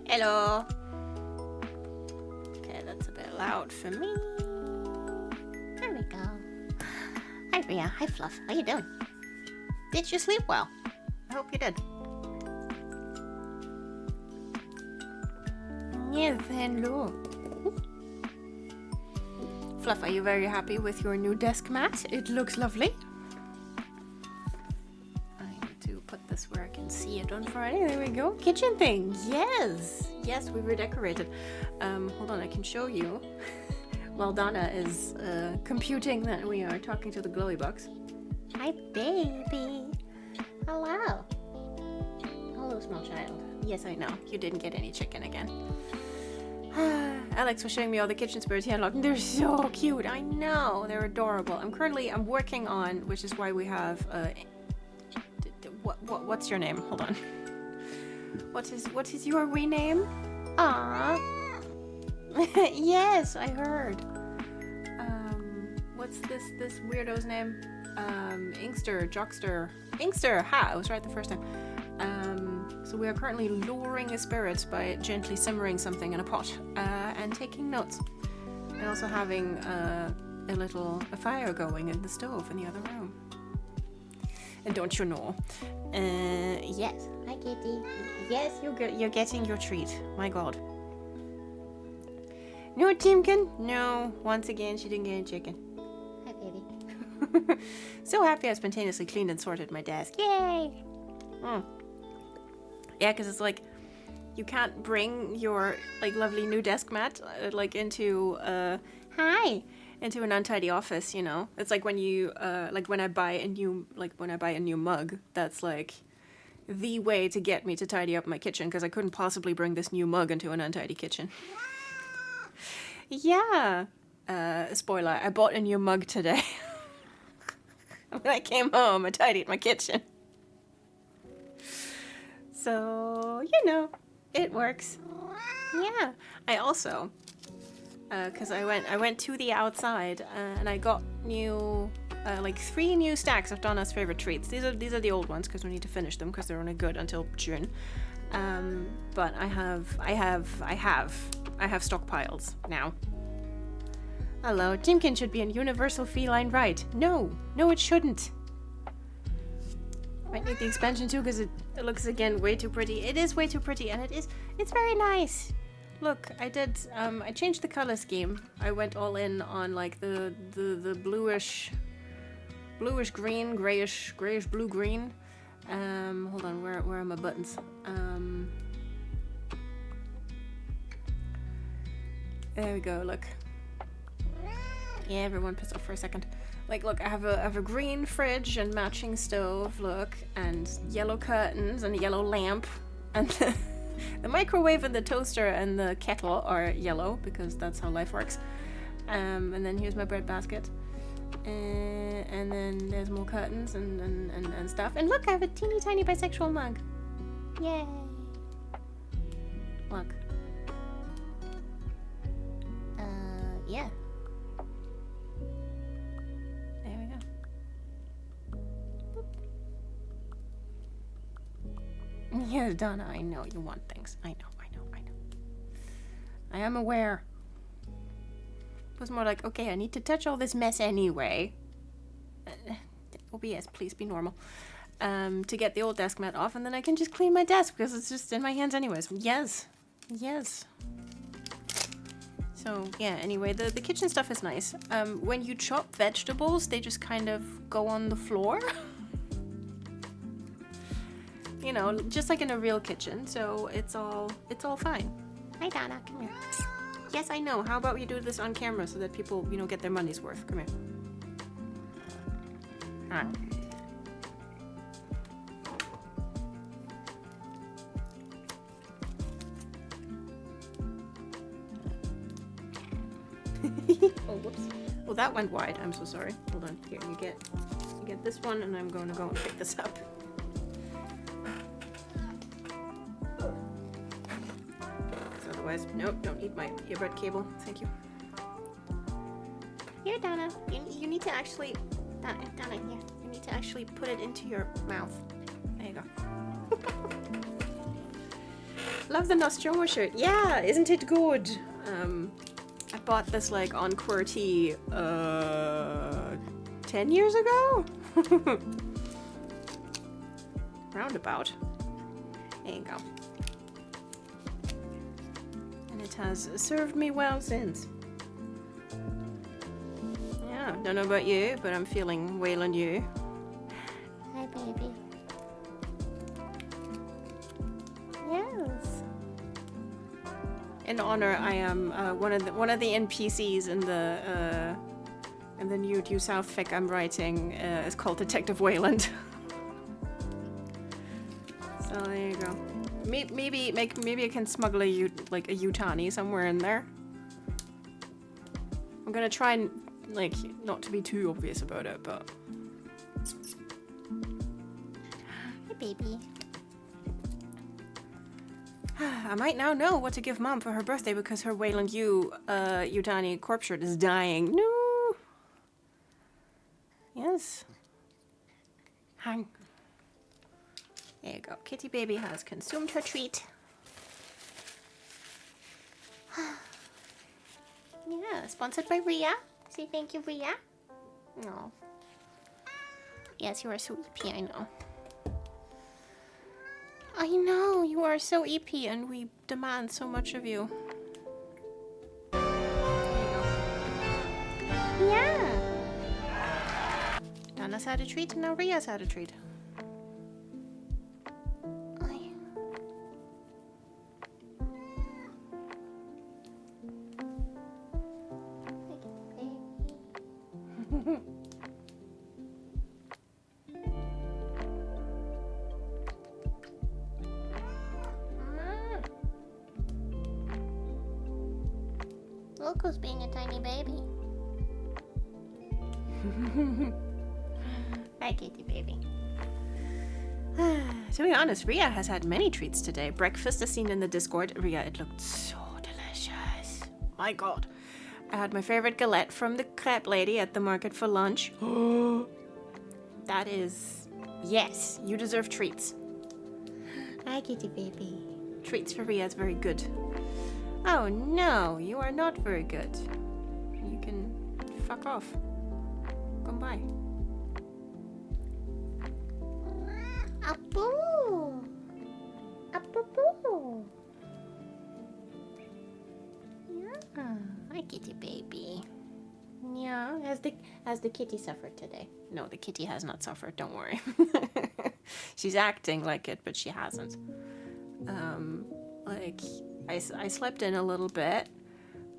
Hello. Okay, that's a bit loud for me. There we go. Hi, Ria. Hi, Fluff. How you doing? Did you sleep well? I hope you did. Yes, hello. Fluff, are you very happy with your new desk mat? It looks lovely. I need to put this this where I can see it on Friday. There we go. Kitchen thing. Yes. Yes, we redecorated. Hold on, I can show you. While Donna is computing that we are talking to the glowy box. Hi, baby. Hello. Hello, small child. Yes, I know. You didn't get any chicken again. Alex was showing me all the kitchen spirits he unlocked. They're so cute. I know. They're adorable. I'm working on, which is why we have what's your name? Hold on. What is your rename? Ah. Yes, I heard. What's this weirdo's name? Inkster. Ha! I was right the first time. So we are currently luring a spirit by gently simmering something in a pot and taking notes, and also having a fire going in the stove in the other room. And don't you know? Yes. Hi, Kitty. Yes, you're getting your treat. My God. No, Timken? No. Once again, she didn't get a chicken. Hi, baby. So happy I spontaneously cleaned and sorted my desk. Yay! Mm. Yeah, because it's like, you can't bring your, like, lovely new desk mat, into an untidy office, you know? It's like when you, when I buy a new mug, that's, like, the way to get me to tidy up my kitchen, because I couldn't possibly bring this new mug into an untidy kitchen. Yeah. Spoiler, I bought a new mug today. When I came home, I tidied my kitchen. So, you know, it works. Yeah. I also, because I went to the outside and I got new, 3 new stacks of Donna's favorite treats. These are the old ones because we need to finish them because they're only good until June. But I have stockpiles now. Hello, Timken should be a universal feline right. No, it shouldn't. Might need the expansion too because it looks again way too pretty. It is way too pretty, and it's very nice. Look, I changed the color scheme. I went all in on like the bluish green, grayish blue green. Hold on, where are my buttons? There we go. Look. Yeah, everyone pissed off for a second. Like, look, I have a green fridge and matching stove, look, and yellow curtains and a yellow lamp. And the microwave and the toaster and the kettle are yellow, because that's how life works. And then here's my bread basket. And then there's more curtains and stuff. And look, I have a teeny tiny bisexual mug. Yay. Look. Yeah. Yes, Donna, I know you want things. I know. I am aware. It was more like, okay, I need to touch all this mess anyway. OBS, please be normal. To get the old desk mat off, and then I can just clean my desk because it's just in my hands anyways. Yes. So, yeah, anyway, the kitchen stuff is nice. When you chop vegetables, they just kind of go on the floor. You know, just like in a real kitchen, so it's all fine. Hi, Donna, come here. Yes, I know. How about we do this on camera so that people, you know, get their money's worth? Come here. All right. Oh, whoops. Well, that went wide. I'm so sorry. Hold on. Here, you get this one, and I'm going to go and pick this up. Otherwise, nope, don't eat my earbud cable. Thank you. Here, Donna. You need to actually... Donna, here. You need to actually put it into your mouth. There you go. Love the Nostromo shirt. Yeah, isn't it good? I bought this, like, on QWERTY, 10 years ago? Roundabout. There you go. It has served me well since. Yeah, don't know about you, but I'm feeling Wayland you. Hi, baby. Yes. In honor, I am one of the NPCs in the new Due South fic I'm writing is called Detective Wayland. So there you go. Maybe I can smuggle a Yutani somewhere in there. I'm gonna try and not to be too obvious about it, but. Hi, baby. I might now know what to give Mom for her birthday because her Wayland Yutani corpse shirt is dying. No. Yes. Hang. There you go. Kitty baby has consumed her treat. Yeah, sponsored by Rhea. Say thank you, Rhea. No. Yes, you are so EP, I know. I know, you are so EP and we demand so much of you. There you go. Yeah. Dana's had a treat and now Rhea's had a treat. Look who's being a tiny baby. Hi, kitty baby. To be honest, Rhea has had many treats today. Breakfast as seen in the Discord. Rhea, it looked so delicious. My god. I had my favorite galette from the crepe lady at the market for lunch. That is... Yes, you deserve treats. Hi, kitty baby. Treats for Rhea is very good. Oh no, you are not very good. You can fuck off. Come by. Apu! Apu-poo! Yeah. Hi, kitty baby. Yeah, has the kitty suffered today? No, the kitty has not suffered, don't worry. She's acting like it, but she hasn't. I slept in a little bit,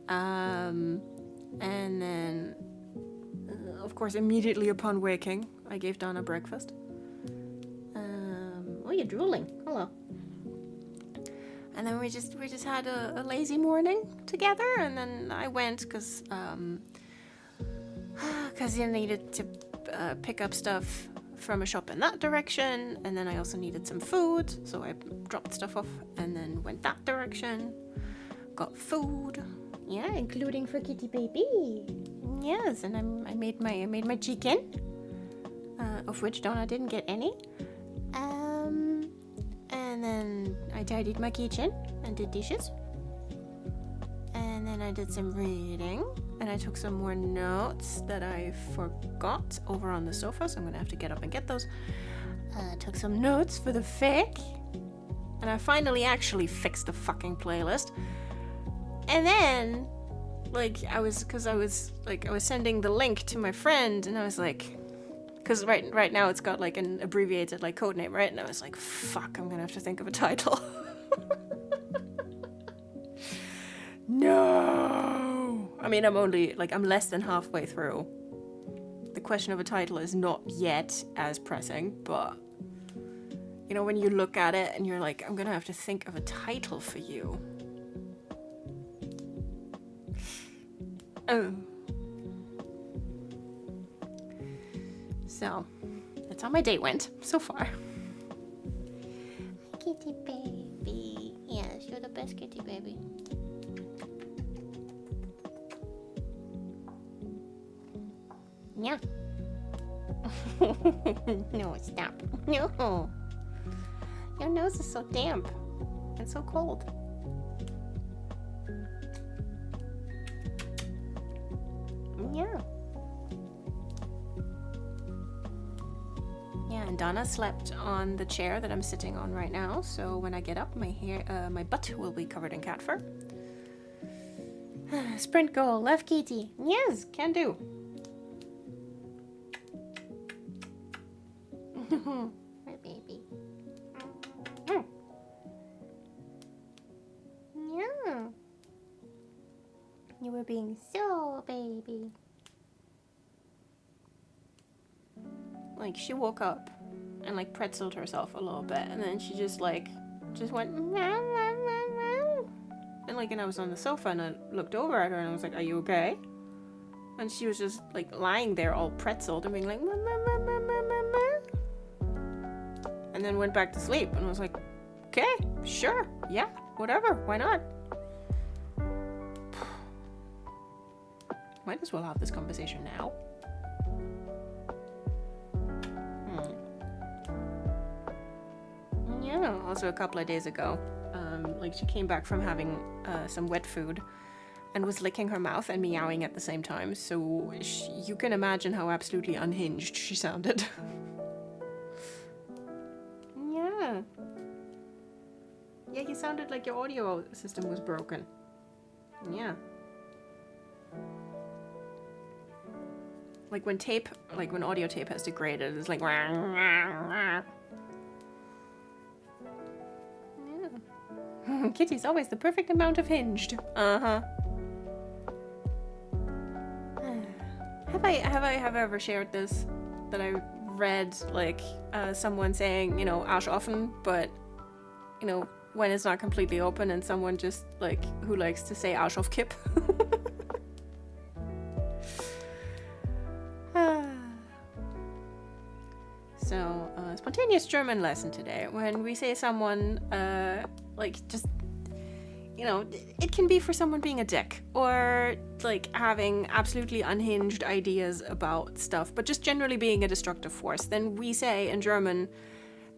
and then, of course, immediately upon waking, I gave Donna breakfast. Oh, you're drooling. Hello. And then we just had a lazy morning together, and then I went because you needed to pick up stuff from a shop in that direction, and then I also needed some food, so I dropped stuff off and then went that direction, got food, yeah, including for kitty baby. Yes, and I made my chicken, of which Donna didn't get any, and then I tidied my kitchen and did dishes, and then I did some reading. And I took some more notes that I forgot over on the sofa, so I'm gonna have to get up and get those. Took some notes for the fic. And I finally actually fixed the fucking playlist. And then, I was sending the link to my friend, and I was like, because right now it's got an abbreviated code name, right? And I was like, fuck, I'm gonna have to think of a title. No. I mean, I'm less than halfway through. The question of a title is not yet as pressing, but, when you look at it and you're like, I'm gonna have to think of a title for you. Oh. So, that's how my date went so far. Kitty baby. Yes, you're the best kitty baby. Yeah. No, stop. No. Your nose is so damp and so cold. Yeah. Yeah, and Donna slept on the chair that I'm sitting on right now, so when I get up, my butt will be covered in cat fur. Sprint goal, left kitty. Yes, can do. My baby. being so baby. Like, she woke up and, like, pretzeled herself a little bit, and then she just went, meow, meow, meow, meow. And I was on the sofa, and I looked over at her, and I was like, are you okay? And she was just, like, lying there all pretzeled and being like, ma, ma, ma, ma, ma, ma, ma. And then went back to sleep, and I was like, okay, sure, yeah, whatever, why not? Might as well have this conversation now. Yeah, also a couple of days ago, like, she came back from having some wet food and was licking her mouth and meowing at the same time, so you can imagine how absolutely unhinged she sounded. Yeah. Yeah, you sounded like your audio system was broken. Yeah. Like when audio tape has degraded, it's like... Yeah. Kitty's always the perfect amount of hinged. Uh-huh. Have I ever shared this? That I read, like, someone saying, Arsch offen, but, when it's not completely open, and someone just, like, who likes to say Arsch auf Kipp. So, spontaneous German lesson today. When we say someone, it can be for someone being a dick, or, like, having absolutely unhinged ideas about stuff, but just generally being a destructive force. Then we say in German,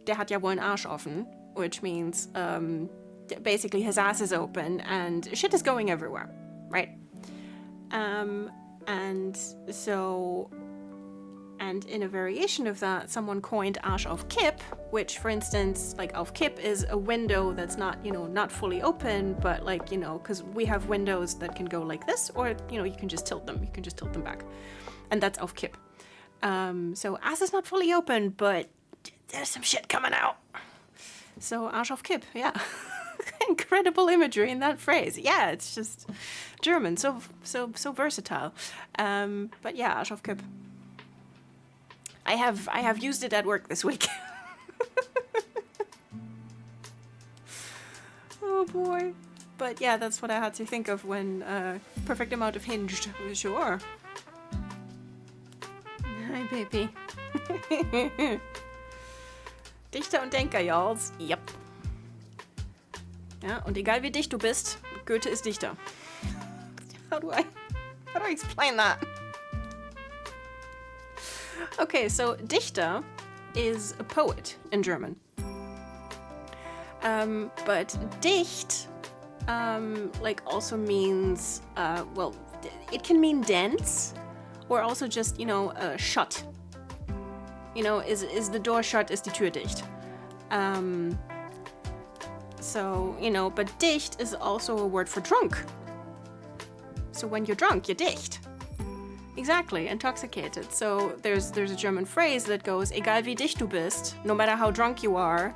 der hat ja wohl einen Arsch offen, which means, basically his ass is open and shit is going everywhere, right? And in a variation of that, someone coined Arsch auf Kipp, which, for instance, like, auf Kipp is a window that's not, not fully open, but, like, because we have windows that can go like this, or, you can just tilt them. You can just tilt them back. And that's auf Kipp. So ass is not fully open, but there's some shit coming out. So Arsch auf Kipp, yeah. Incredible imagery in that phrase. Yeah, it's just German, so versatile. But yeah, Arsch auf Kipp. I have used it at work this week. Oh boy. But yeah, that's what I had to think of when perfect amount of hinged. Sure. Hi, baby. Dichter und Denker, y'alls. Yep. Ja, und egal wie dicht du bist, Goethe ist Dichter. How do I explain that? Okay, so Dichter is a poet in German. But dicht, also means, it can mean dense, or also just, shut. Is the door shut, ist die Tür dicht. But dicht is also a word for drunk. So when you're drunk, you're dicht. Exactly, intoxicated. So there's a German phrase that goes, egal wie dicht du bist, no matter how drunk you are,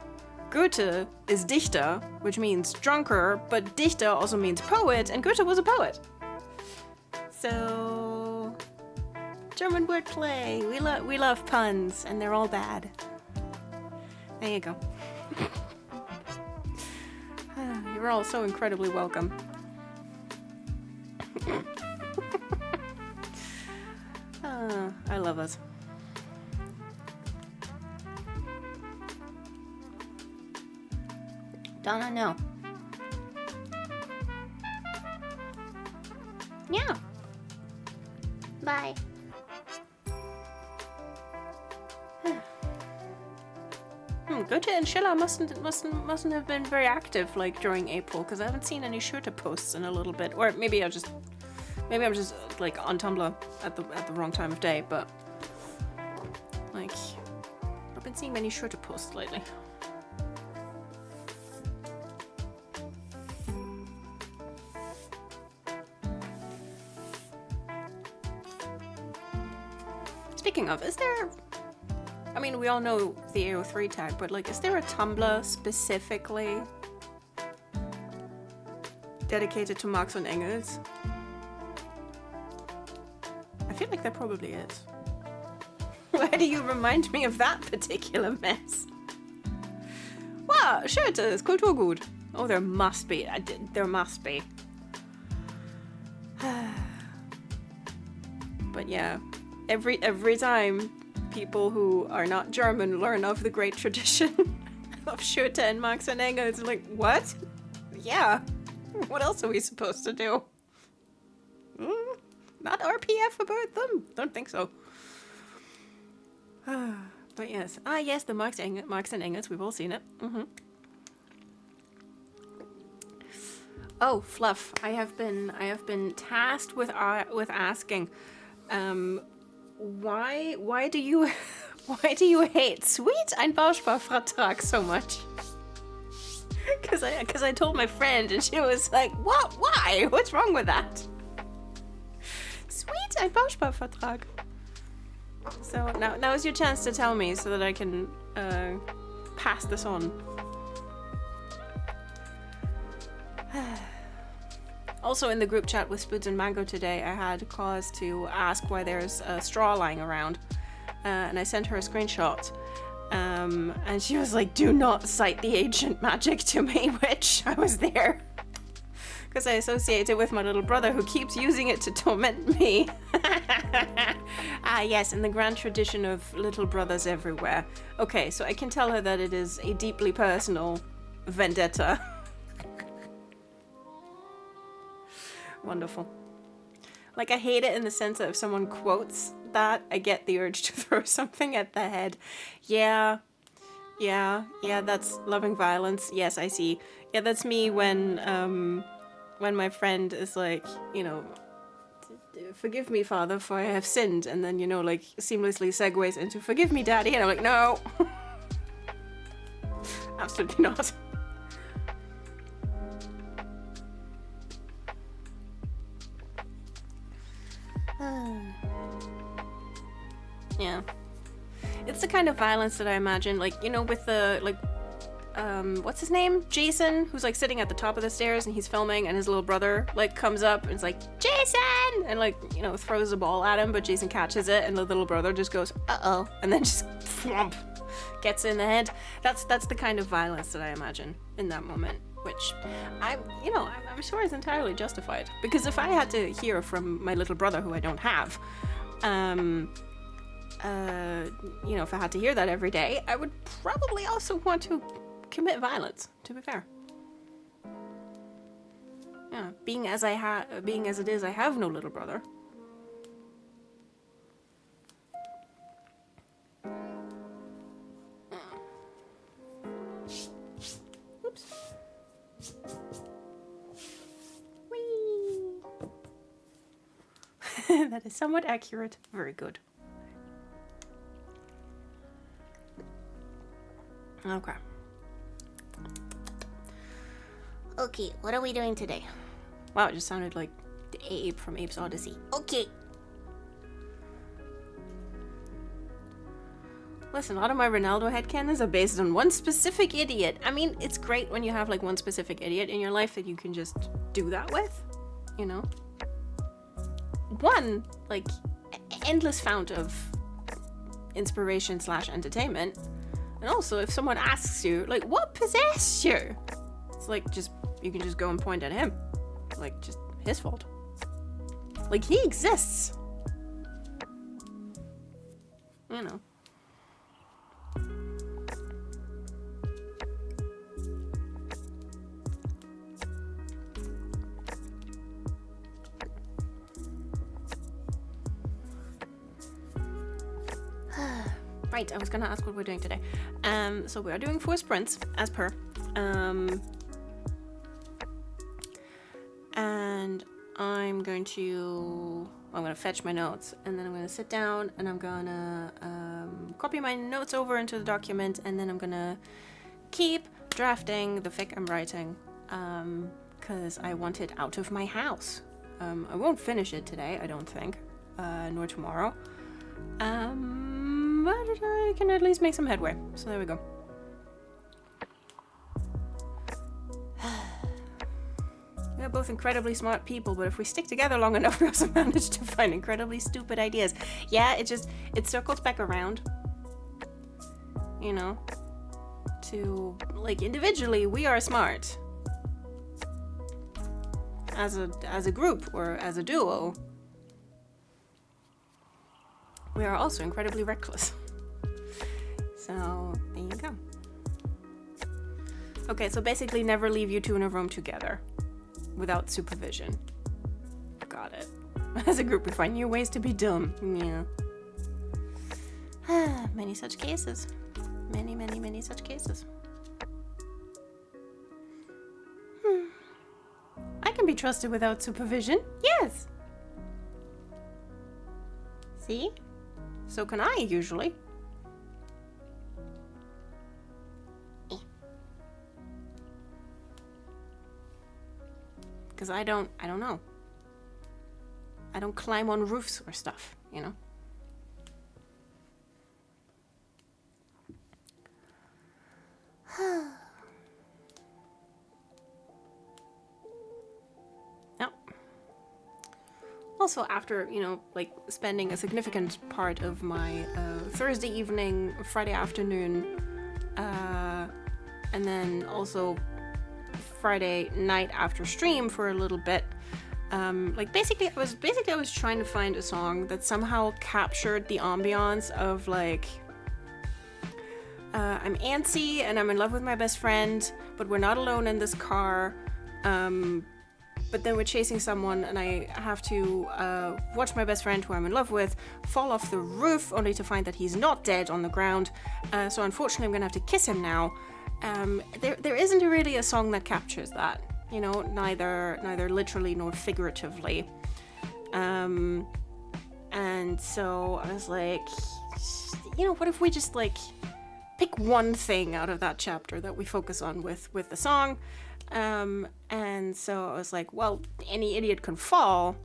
Goethe is Dichter, which means drunker, but Dichter also means poet, and Goethe was a poet. So, German wordplay. We love puns, and they're all bad. There you go. You're all so incredibly welcome. I love us. Donna, no. Yeah. Bye. Goethe and Schiller mustn't have been very active, like, during April, because I haven't seen any Schurte posts in a little bit. Or maybe I'm just like on Tumblr at the wrong time of day, but like, I've been seeing many Schurte posts lately. Speaking of, is there, I mean, we all know the AO3 tag, but, like, is there a Tumblr specifically dedicated to Marx and Engels? I feel like there probably is. Why do you remind me of that particular mess? Wow, Schötes, Kulturgut. Oh, there must be. There must be. But yeah, every time people who are not German learn of the great tradition of Schöte and Marx and Engels, it's like, what? Yeah. What else are we supposed to do? Not RPF about them? Don't think so. But yes. Ah, yes, the Marx and Engels. We've all seen it. Oh, Fluff. I have been tasked with asking, why do you hate Sweet ein Bausparvertrag so much? Because I told my friend and she was like, what? Why? What's wrong with that? Sweet ein Bausparvertrag. So now is your chance to tell me so that I can pass this on. Also in the group chat with Spoods and Mango today, I had cause to ask why there's a straw lying around. And I sent her a screenshot. And she was like, do not cite the ancient magic to me, which I was there. Because I associate it with my little brother who keeps using it to torment me. Ah, yes, in the grand tradition of little brothers everywhere. Okay, so I can tell her that it is a deeply personal vendetta. Wonderful. Like, I hate it in the sense that if someone quotes that, I get the urge to throw something at the head. Yeah, that's loving violence. Yes, I see. Yeah, that's me when my friend is like, forgive me, Father, for I have sinned, and then, like, seamlessly segues into forgive me, Daddy, and I'm like, no. Absolutely not. Yeah. It's the kind of violence that I imagine, like, with the, like, what's his name? Jason, who's, like, sitting at the top of the stairs and he's filming and his little brother, like, comes up and is like, Jason! And, like, throws a ball at him, but Jason catches it and the little brother just goes, uh-oh, and then just thwomp, gets in the head. That's the kind of violence that I imagine in that moment, which I'm sure is entirely justified. Because if I had to hear from my little brother, who I don't have, if I had to hear that every day, I would probably also want to commit violence, to be fair. Yeah, being as it is, I have no little brother. Oops. Whee! That is somewhat accurate. Very good. Okay, what are we doing today? Wow, it just sounded like the ape from Ape's Odyssey. Okay. Listen, a lot of my Ronaldo headcanons are based on one specific idiot. I mean, it's great when you have, like, one specific idiot in your life that you can just do that with, One, like, endless fount of inspiration / entertainment. And also, if someone asks you, like, what possessed you? It's like, you can just go and point at him. Like, just his fault. Like, he exists. Right, I was gonna ask what we're doing today. So we are doing 4 sprints, as per. And I'm gonna fetch my notes, and then I'm gonna sit down, and I'm gonna copy my notes over into the document, and then I'm gonna keep drafting the fic I'm writing, because I want it out of my house. I won't finish it today, I don't think, nor tomorrow. But I can at least make some headway. So there we go. both incredibly smart people, but if we stick together long enough, we also manage to find incredibly stupid ideas. Yeah, it circles back around, you know, to, like, individually, we are smart. As a group, or as a duo, we are also incredibly reckless. So, there you go. Okay, so basically never leave you two in a room together without supervision. Got it. As a group, we find new ways to be dumb. Yeah. Many such cases. Many, many, many such cases. I can be trusted without supervision. Yes. See? So can I, usually. Because I don't know. I don't climb on roofs or stuff, you know? Now, also after, you know, like spending a significant part of my Thursday evening, Friday afternoon, and then also Friday night after stream for a little bit, like basically I was trying to find a song that somehow captured the ambiance of like, I'm antsy and I'm in love with my best friend, but we're not alone in this car, but then we're chasing someone and I have to watch my best friend, who I'm in love with, fall off the roof only to find that he's not dead on the ground, so unfortunately I'm gonna have to kiss him now. There isn't really a song that captures that, you know, neither literally nor figuratively. And so I was like, you know, what if we just like pick one thing out of that chapter that we focus on with the song? And so I was like, well, any idiot can fall.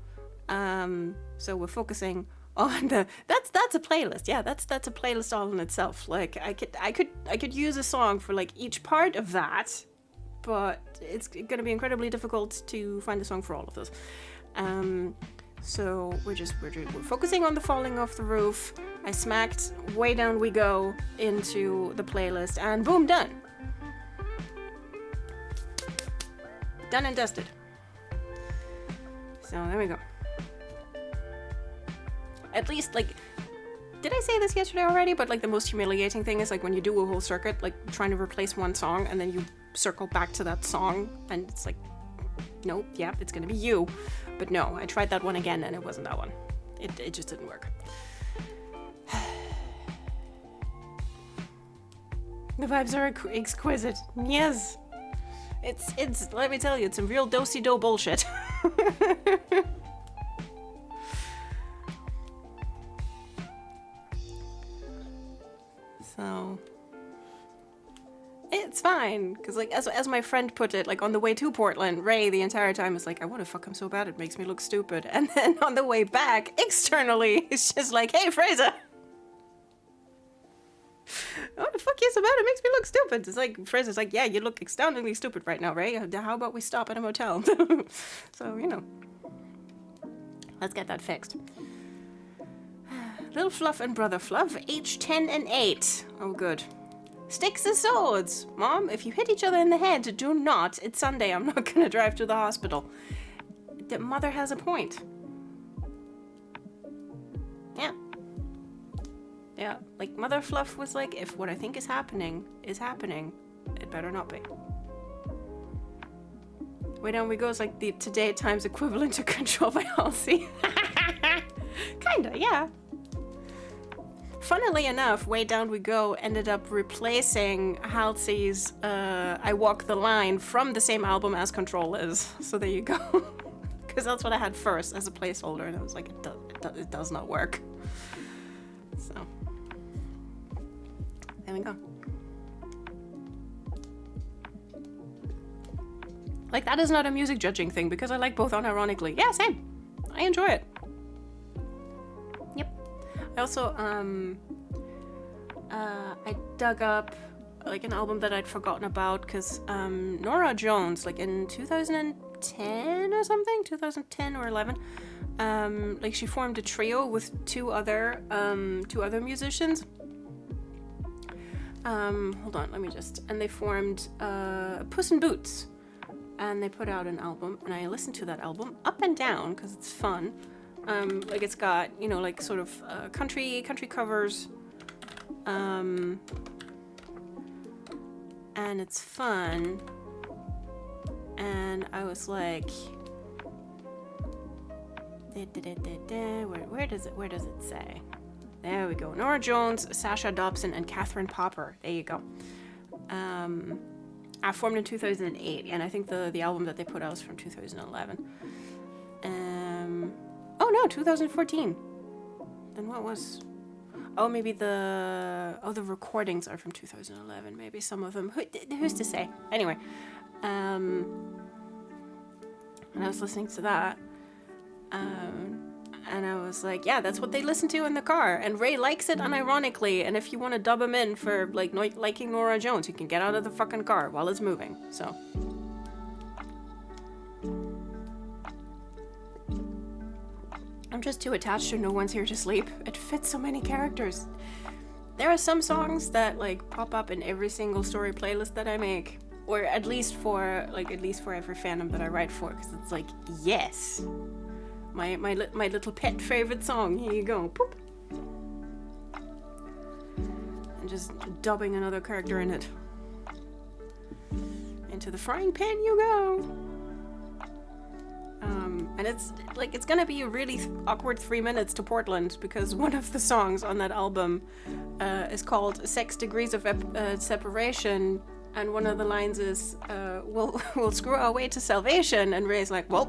So we're focusing on that's a playlist. Yeah, that's a playlist all in itself. Like I could use a song for like each part of that, but it's gonna be incredibly difficult to find a song for all of those. So we're focusing on the falling off the roof. I smacked Way Down We Go into the playlist, and boom, done. Done and dusted. So there we go. At least, like, did I say this yesterday already? But like the most humiliating thing is like when you do a whole circuit, like trying to replace one song and then you circle back to that song and it's like, nope, yep, it's gonna be you. But no, I tried that one again and it wasn't that one. It just didn't work. The vibes are exquisite. Yes. It's let me tell you, it's some real do-si-do bullshit. So it's fine, because like as my friend put it, like on the way to Portland, Ray the entire time is like, I want to fuck him so bad it makes me look stupid, and then on the way back externally it's just like, hey Fraser, I want to fuck you so bad it makes me look stupid. It's like Fraser's like, yeah, you look astoundingly stupid right now, Ray. How about we stop at a motel? So, you know, let's get that fixed. Little Fluff and Brother Fluff, age 10 and 8. Oh, good. Sticks and swords. Mom, if you hit each other in the head, do not. It's Sunday. I'm not going to drive to the hospital. The mother has a point. Yeah. Yeah, like Mother Fluff was like, if what I think is happening, it better not be. Way Down We Go is like the Today Times equivalent to Control by Halsey. Kinda, yeah. Funnily enough, Way Down We Go ended up replacing Halsey's I Walk the Line from the same album as Control is. So there you go. Because that's what I had first as a placeholder, and I was like, it does not work. So there we go. Like, that is not a music judging thing, because I like both unironically. Yeah, same. I enjoy it. Yep. I also, I dug up, like, an album that I'd forgotten about, because, Norah Jones, like, in 2010 or something, 2010 or 11. Like she formed a trio with two other musicians. Hold on, let me just. And they formed Puss in Boots, and they put out an album, and I listened to that album up and down because it's fun. Like it's got, you know, like sort of country covers, and it's fun. And I was like, where does it say? There we go. Norah Jones, Sasha Dobson, and Catherine Popper. There you go. I formed in 2008, and I think the album that they put out was from 2011. Oh no, 2014. Then what was? Oh, maybe the recordings are from 2011. Maybe some of them. Who's to say? Anyway, and I was listening to that. And I was like, yeah, that's what they listen to in the car. And Ray likes it unironically. And if you want to dub him in for like liking Norah Jones, you can get out of the fucking car while it's moving. So. I'm just too attached to No One's Here to Sleep. It fits so many characters. There are some songs that like pop up in every single story playlist that I make. Or at least for every fandom that I write for. Because it's like, yes. My little pet favorite song. Here you go. Boop. And just dubbing another character in it. Into the frying pan you go. And it's gonna be a really awkward 3 minutes to Portland because one of the songs on that album is called 6 Degrees of Separation, and one of the lines is we'll screw our way to salvation, and Ray's like, well,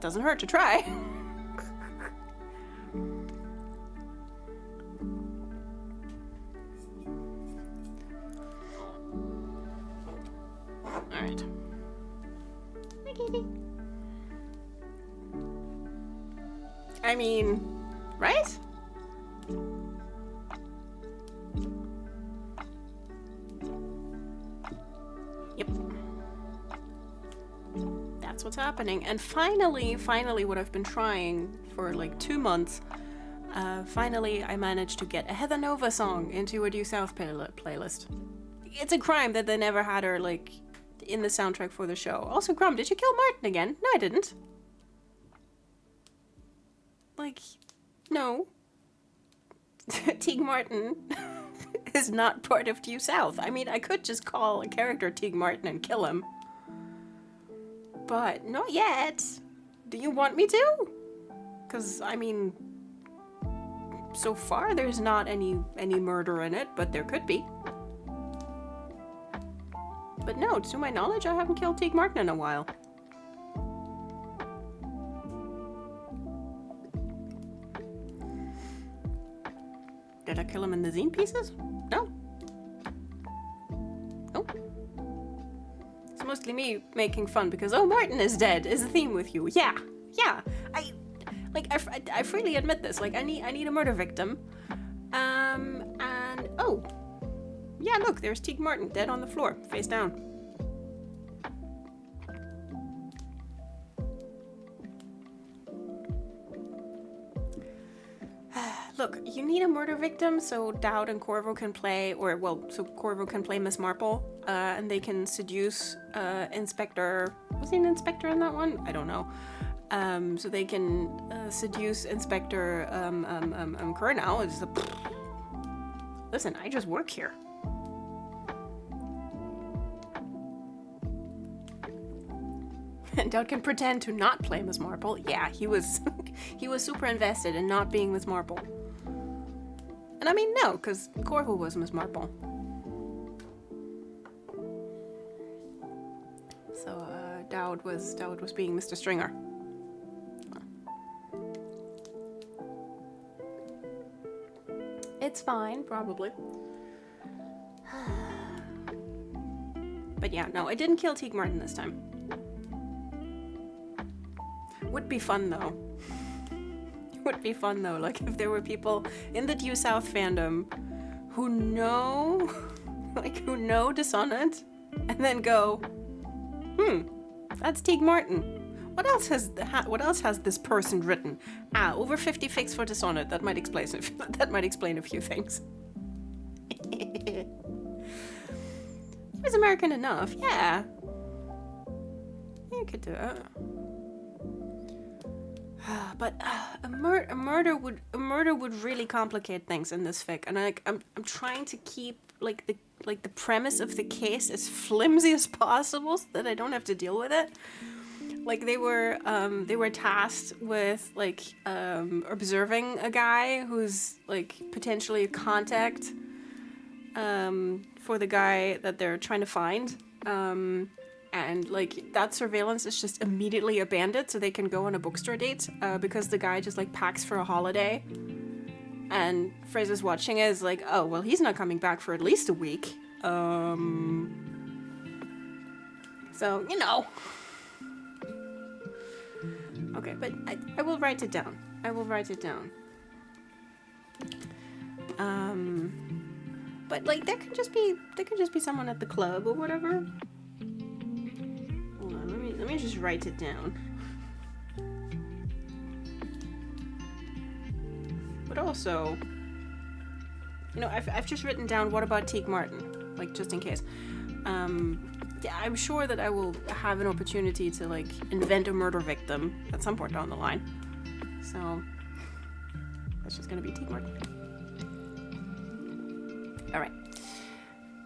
doesn't hurt to try. All right. Hi, Katie. I mean, right? Yep. That's what's happening. And finally, what I've been trying for like 2 months, finally I managed to get a Heather Nova song into a Due South playlist. It's a crime that they never had her like in the soundtrack for the show. Also, Crumb, did you kill Martin again? No, I didn't. Like, no. Teague Martin is not part of Due South. I mean, I could just call a character Teague Martin and kill him. But not yet. Do you want me to? Because, I mean, so far there's not any murder in it, but there could be. But no, to my knowledge, I haven't killed Teague Martin in a while. Did I kill him in the zine pieces? No. Oh. It's mostly me making fun because, oh, Martin is dead is a theme with you. Yeah. I freely admit this. Like, I need a murder victim. And, oh. Yeah, look, there's Teague Martin dead on the floor, face down. Look, you need a murder victim so Dowd and Corvo can play, so Corvo can play Miss Marple, and they can seduce Inspector. Was he an inspector in that one? I don't know. So they can seduce Inspector Curnow. Listen, I just work here. And Dowd can pretend to not play Miss Marple. Yeah, he was super invested in not being Miss Marple. And I mean, no, because Corvo was Miss Marple. So Dowd was being Mr. Stringer. It's fine, probably. But yeah, no, I didn't kill Teague Martin this time. Would be fun though. Would be fun though, like if there were people in the Due South fandom who know Dishonest and then go, That's Teague Martin. What else has this person written? Over 50 fakes for Dishonored. That might explain a few things. He was American enough, yeah. You could do it. But a murder would really complicate things in this fic, and I'm trying to keep the premise of the case as flimsy as possible so that I don't have to deal with it. Like they were tasked with observing a guy who's potentially a contact for the guy that they're trying to find. And that surveillance is just immediately abandoned so they can go on a bookstore date because the guy just packs for a holiday. And Fraser's watching it is oh, well, he's not coming back for at least a week. So, Okay, but I will write it down. But there could just be someone at the club or whatever. Hold on, let me just write it down. But also, I've just written down what about Teague Martin, just in case. Yeah, I'm sure that I will have an opportunity to invent a murder victim at some point down the line. So that's just gonna be Teague Martin. All right,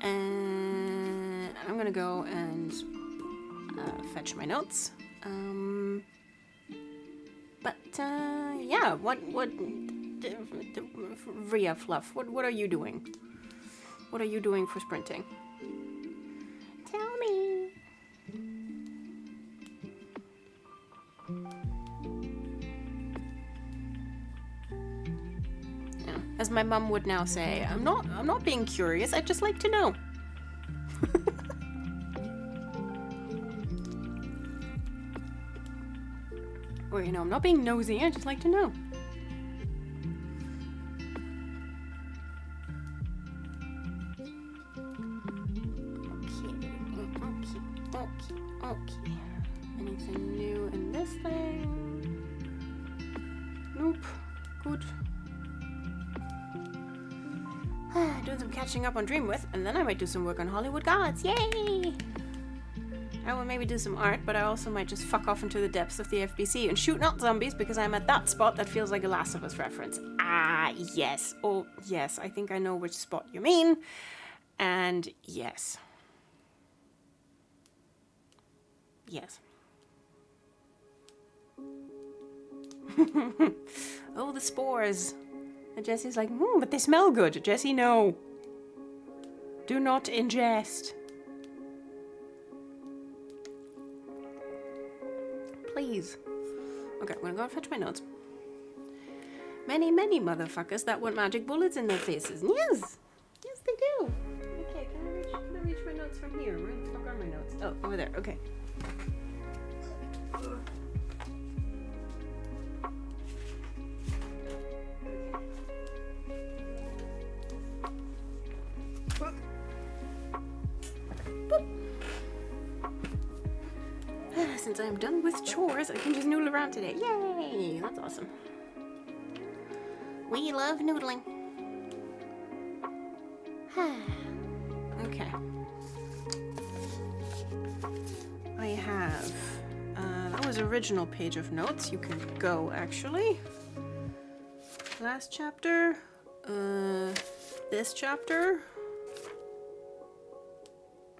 and I'm gonna go and fetch my notes. Yeah, what Rhea Fluff, what are you doing? What are you doing for sprinting? Tell me. Yeah, as my mum would now say, I'm not being curious, I'd just like to know. Or, I'm not being nosy, I just like to know. Okay. Anything new in this thing? Nope. Good. Doing some catching up on Dreamwith, and then I might do some work on Hollywood Gods. Yay! I will maybe do some art, but I also might just fuck off into the depths of the FBC and shoot not zombies because I'm at that spot that feels like a Last of Us reference. Yes. Oh, yes. I think I know which spot you mean. And yes. Yes. Oh, the spores. And Jesse's like, but they smell good. Jesse, no. Do not ingest. Please. Okay, I'm gonna go and fetch my notes. Many, many motherfuckers that want magic bullets in their faces. Yes. Yes, they do. Okay, can I reach my notes from here? Where the fuck are my notes? Oh, over there. Okay. Since I'm done with chores, I can just noodle around today. Yay! That's awesome. We love noodling. Okay. I have... that was original page of notes. You can go, actually. Last chapter. This chapter.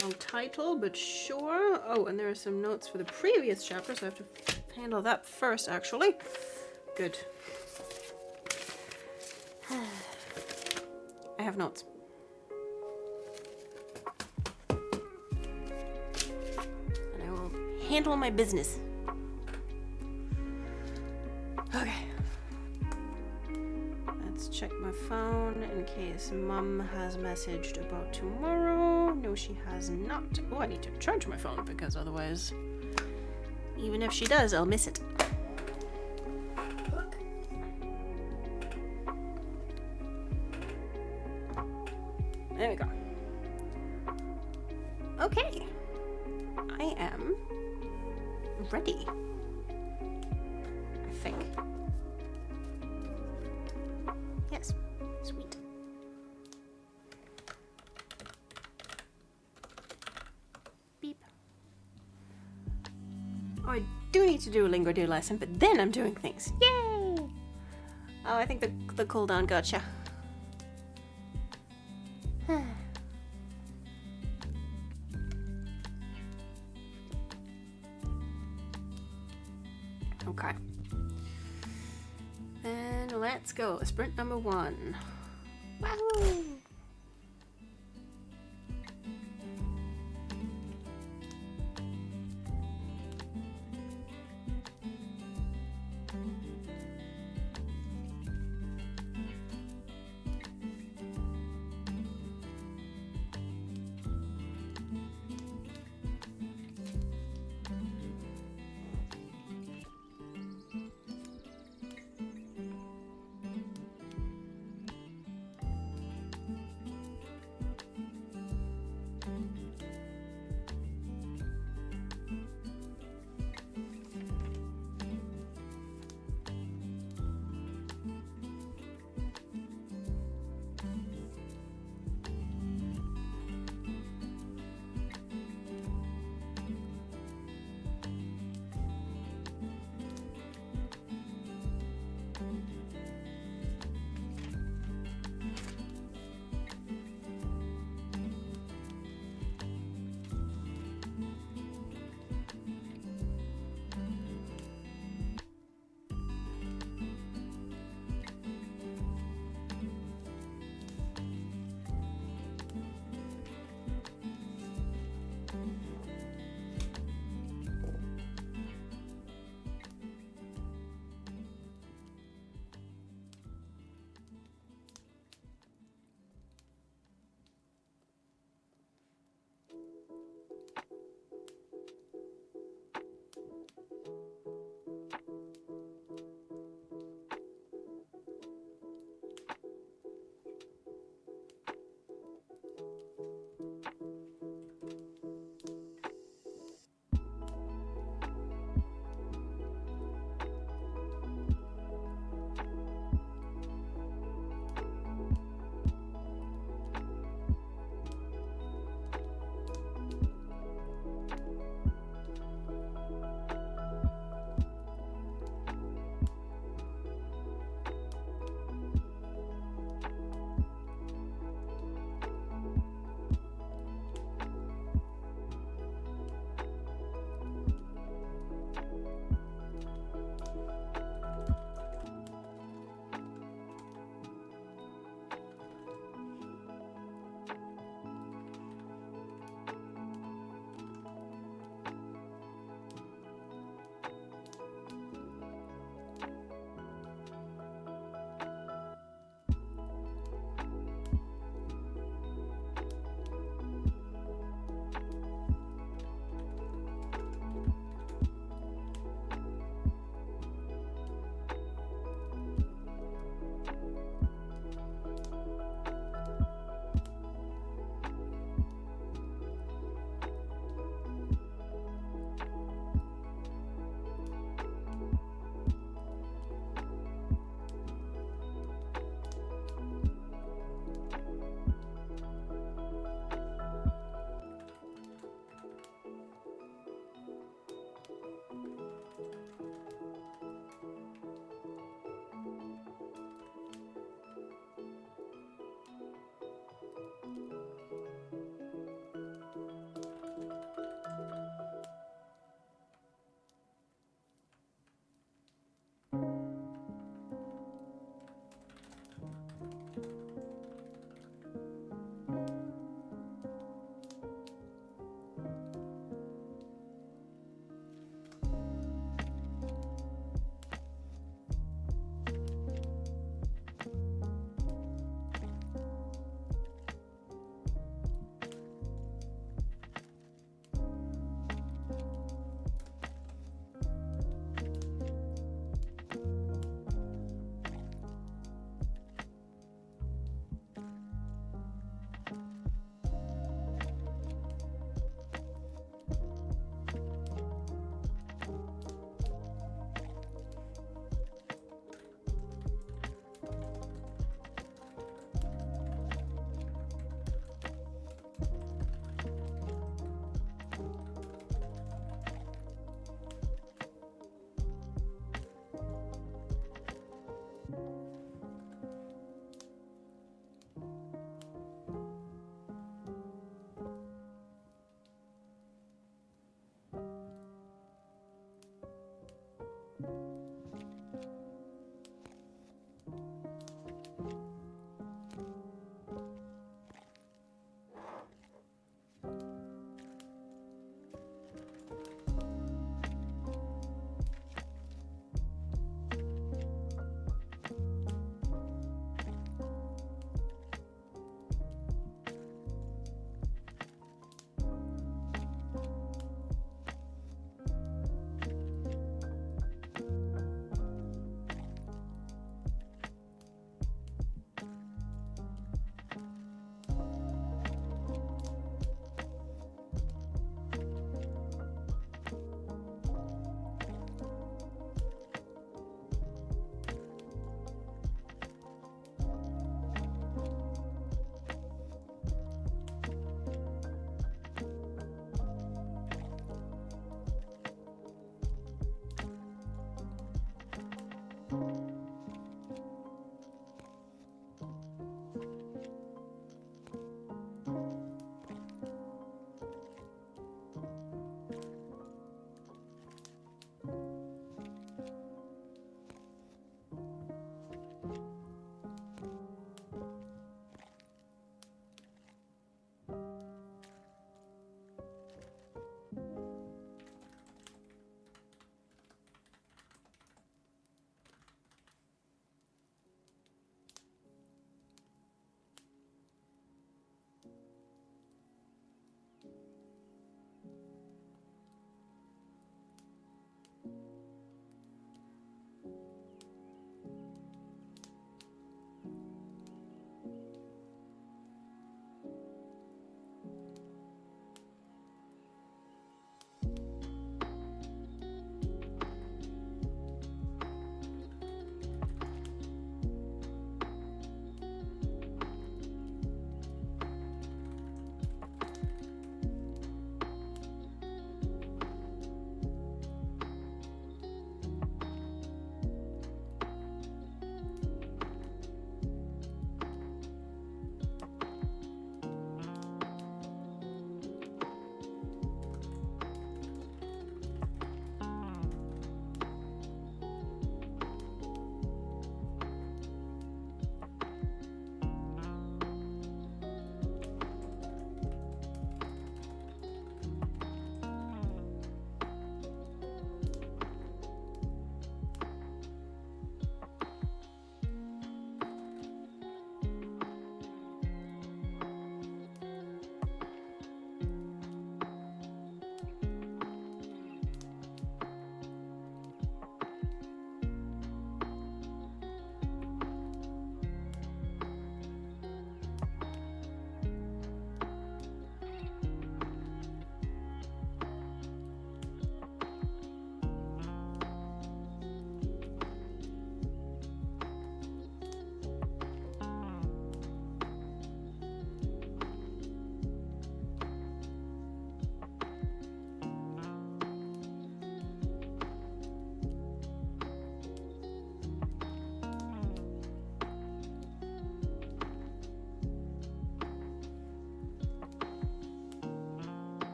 Wrong title, but sure. Oh, and there are some notes for the previous chapter, so I have to handle that first, actually. Good. I have notes. And I will handle my business. Okay. Let's check my phone in case Mum has messaged about tomorrow. No, she has not. Oh, I need to charge my phone because otherwise, even if she does, I'll miss it. There we go. Okay. I am ready. I think. Yes. Sweet. Beep. Oh, I do need to do a Lingo Do lesson, but then I'm doing things. Yay! Oh, I think the cooldown gotcha. Okay. And let's go. Sprint number 1. Wahoo!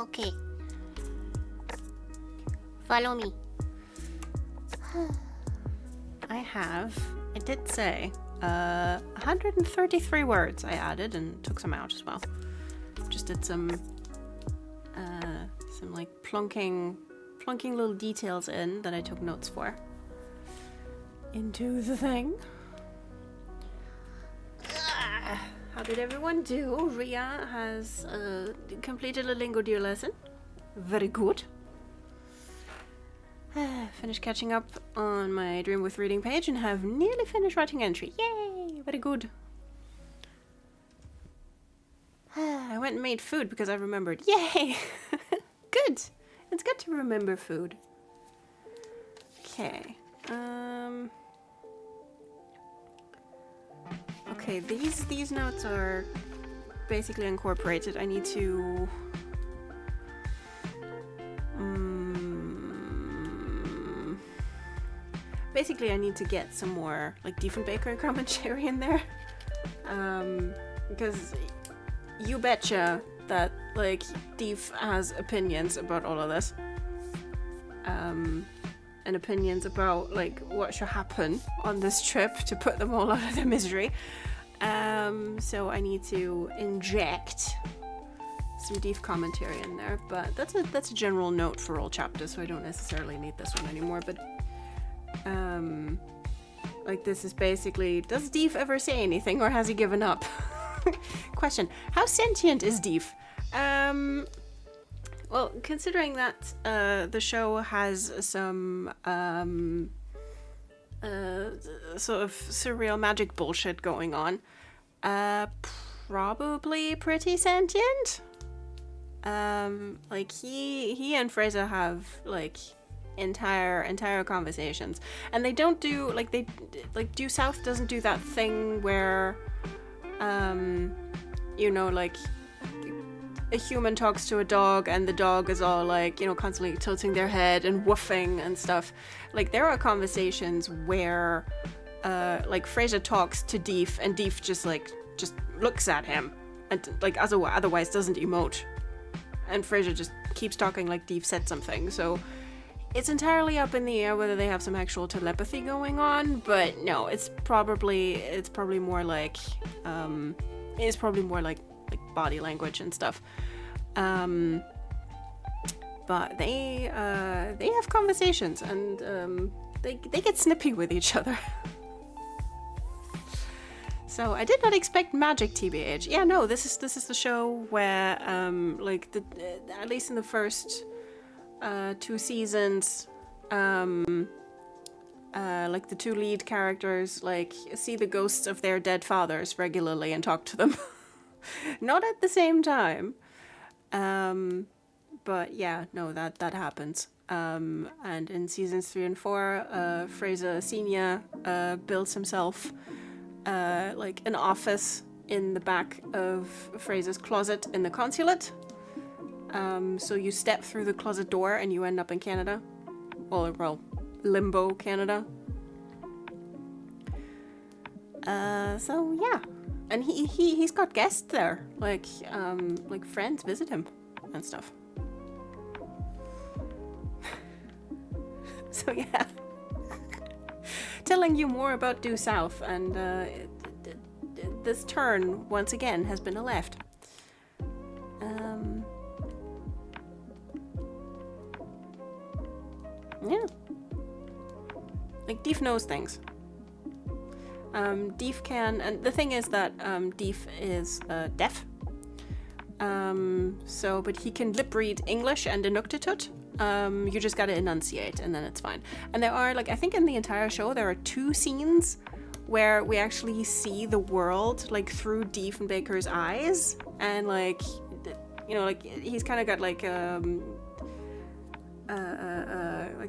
Okay. Follow me. I did say 133 words I added and took some out as well. Just did some like plunking little details in that I took notes for into the thing. How did everyone do? Ria has completed a lingo deer lesson. Very good. Finished catching up on my Dream with Reading page and have nearly finished writing entry. Yay! Very good. I went and made food because I remembered. Yay! Good. It's good to remember food. Okay. Okay, these notes are basically incorporated. I need to basically I need to get some more like Diefenbaker commentary in there. Because you betcha that like Dief has opinions about all of this. And opinions about like what should happen on this trip to put them all out of their misery. So I need to inject some Dief commentary in there, but that's a general note for all chapters, so I don't necessarily need this one anymore. But like this is basically, does Dief ever say anything or has he given up? Question: how sentient is Dief? Well, considering that the show has some sort of surreal magic bullshit going on, probably pretty sentient. Like he and Fraser have like entire conversations, and they don't do like Due South doesn't do that thing where you know, like a human talks to a dog and the dog is all like, you know, constantly tilting their head and woofing and stuff. Like there are conversations where like Fraser talks to Dief and Dief just looks at him and like otherwise doesn't emote, and Fraser just keeps talking like Dief said something. So it's entirely up in the air whether they have some actual telepathy going on, but no, it's probably more like body language and stuff. But they have conversations and they get snippy with each other. So I did not expect magic, TBH. Yeah, no, this is the show where like at least in the first 2 seasons, like the 2 lead characters like see the ghosts of their dead fathers regularly and talk to them. Not at the same time, but yeah, no, that happens. And in seasons 3 and 4, Fraser Senior builds himself like an office in the back of Fraser's closet in the consulate. So you step through the closet door and you end up in Canada, or well, Limbo, Canada. So yeah. And he's got guests there, like friends visit him and stuff. So yeah, telling you more about Due South, and this turn once again has been a left. Yeah, like Dief knows things. Dief can, and the thing is that Dief is deaf. So, but he can lip read English and Inuktitut. You just gotta enunciate, and then it's fine. And there are, like, I think in the entire show there are 2 scenes where we actually see the world like through Diefenbaker's eyes, and like, you know, like he's kind of got like they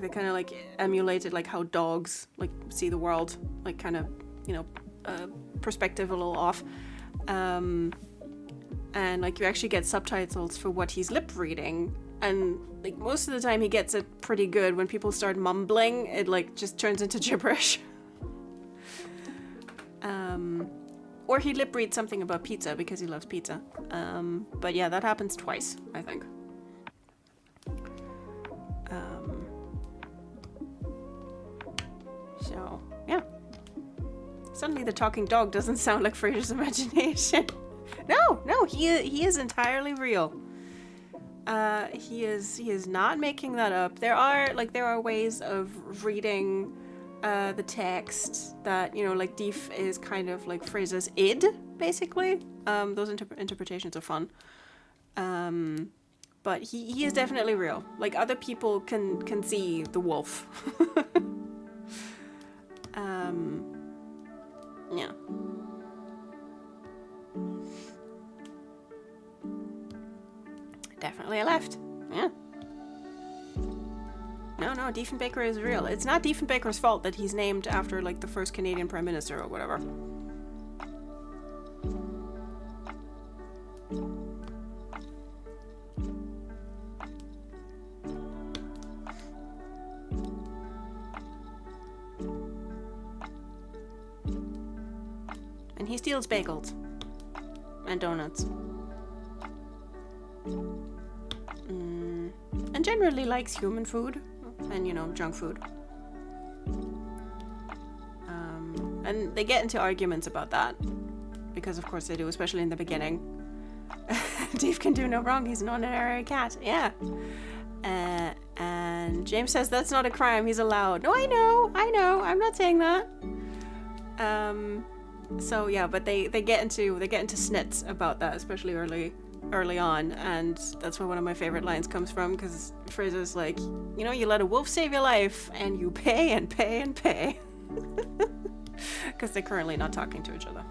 kind of like emulated like how dogs like see the world, like kind of, you know, perspective a little off, and like you actually get subtitles for what he's lip reading, and like most of the time he gets it pretty good. When people start mumbling, it like just turns into gibberish. Or he lip reads something about pizza because he loves pizza. But yeah, that happens twice, I think. So, yeah. Suddenly the talking dog doesn't sound like Fraser's imagination. No, he is entirely real. He is not making that up. There are ways of reading the text that, like Deef is kind of like Fraser's id, basically. Those interpretations are fun. But he is definitely real. Like, other people can see the wolf. Yeah. Definitely a left. Yeah. No, Diefenbaker is real. It's not Diefenbaker's fault that he's named after, like, the first Canadian Prime Minister or whatever. And he steals bagels. And donuts. And generally likes human food. And, junk food. And they get into arguments about that. Because of course they do, especially in the beginning. Deef can do no wrong, he's an honorary cat. Yeah. And James says that's not a crime, he's allowed. No, I know, I'm not saying that. So yeah, but they get into snits about that, especially early on, and that's where one of my favorite lines comes from, because Fraser's like, you let a wolf save your life, and you pay and pay and pay. Because they're currently not talking to each other.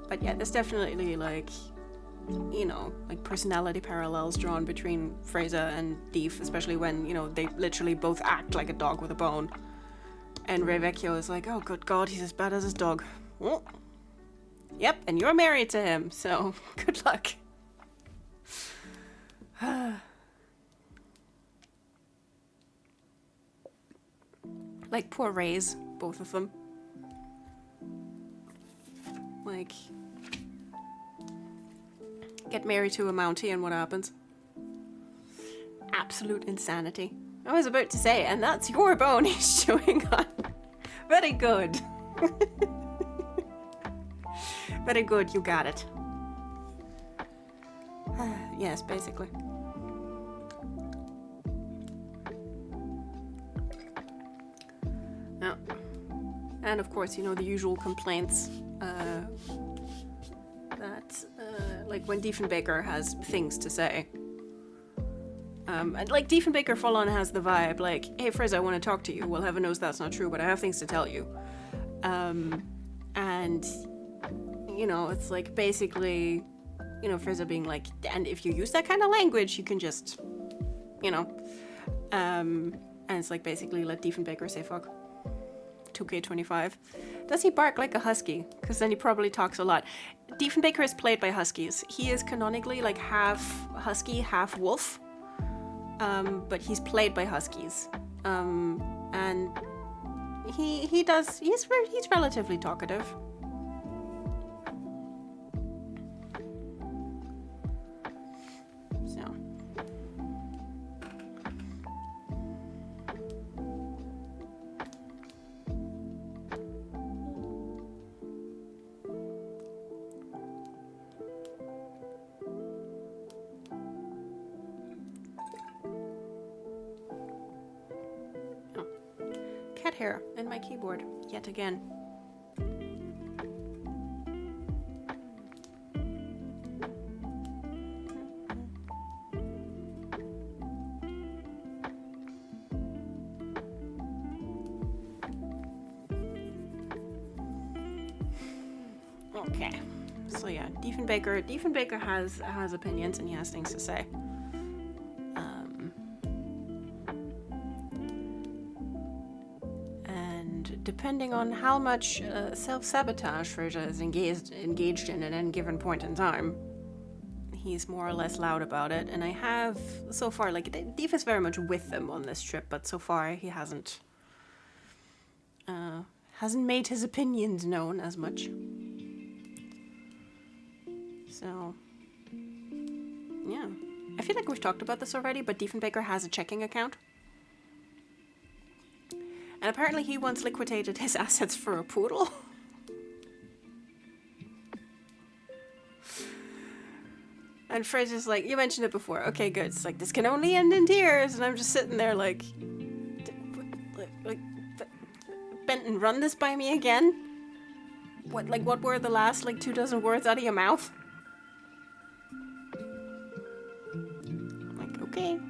But yeah, there's definitely like personality parallels drawn between Fraser and Deef, especially when, they literally both act like a dog with a bone. And Ray Vecchio is like, oh, good God, he's as bad as his dog. Oh. Yep, and you're married to him, so good luck. Like, poor Rays, both of them. Like, get married to a Mountie and what happens? Absolute insanity. I was about to say, and that's your bone he's chewing on. Very good. Very good, you got it. Yes, basically. Oh. And of course, the usual complaints that, like, when Diefenbaker has things to say. And like Diefenbaker full on has the vibe, like, hey Fraser, I want to talk to you. Well, heaven knows that's not true, but I have things to tell you. And, it's like basically, Fraser being like, and if you use that kind of language, you can just, and it's like basically let Diefenbaker say fuck. 2K25. Does he bark like a husky? Because then he probably talks a lot. Diefenbaker is played by huskies. He is canonically like half husky, half wolf. But he's played by huskies. And he's relatively talkative. So. Cat hair in my keyboard, yet again. Okay, so yeah, Diefenbaker has opinions and he has things to say. Depending on how much self-sabotage Fraser is engaged in at any given point in time, he's more or less loud about it. And I have, so far, like, Deef is very much with them on this trip, but so far he hasn't made his opinions known as much. So, yeah. I feel like we've talked about this already, but Diefenbaker has a checking account. And apparently he once liquidated his assets for a poodle. And Fridge is like, you mentioned it before. Okay, good. It's like, this can only end in tears. And I'm just sitting there like Benton, run this by me again? What were the last, 24 words out of your mouth? I'm like, okay.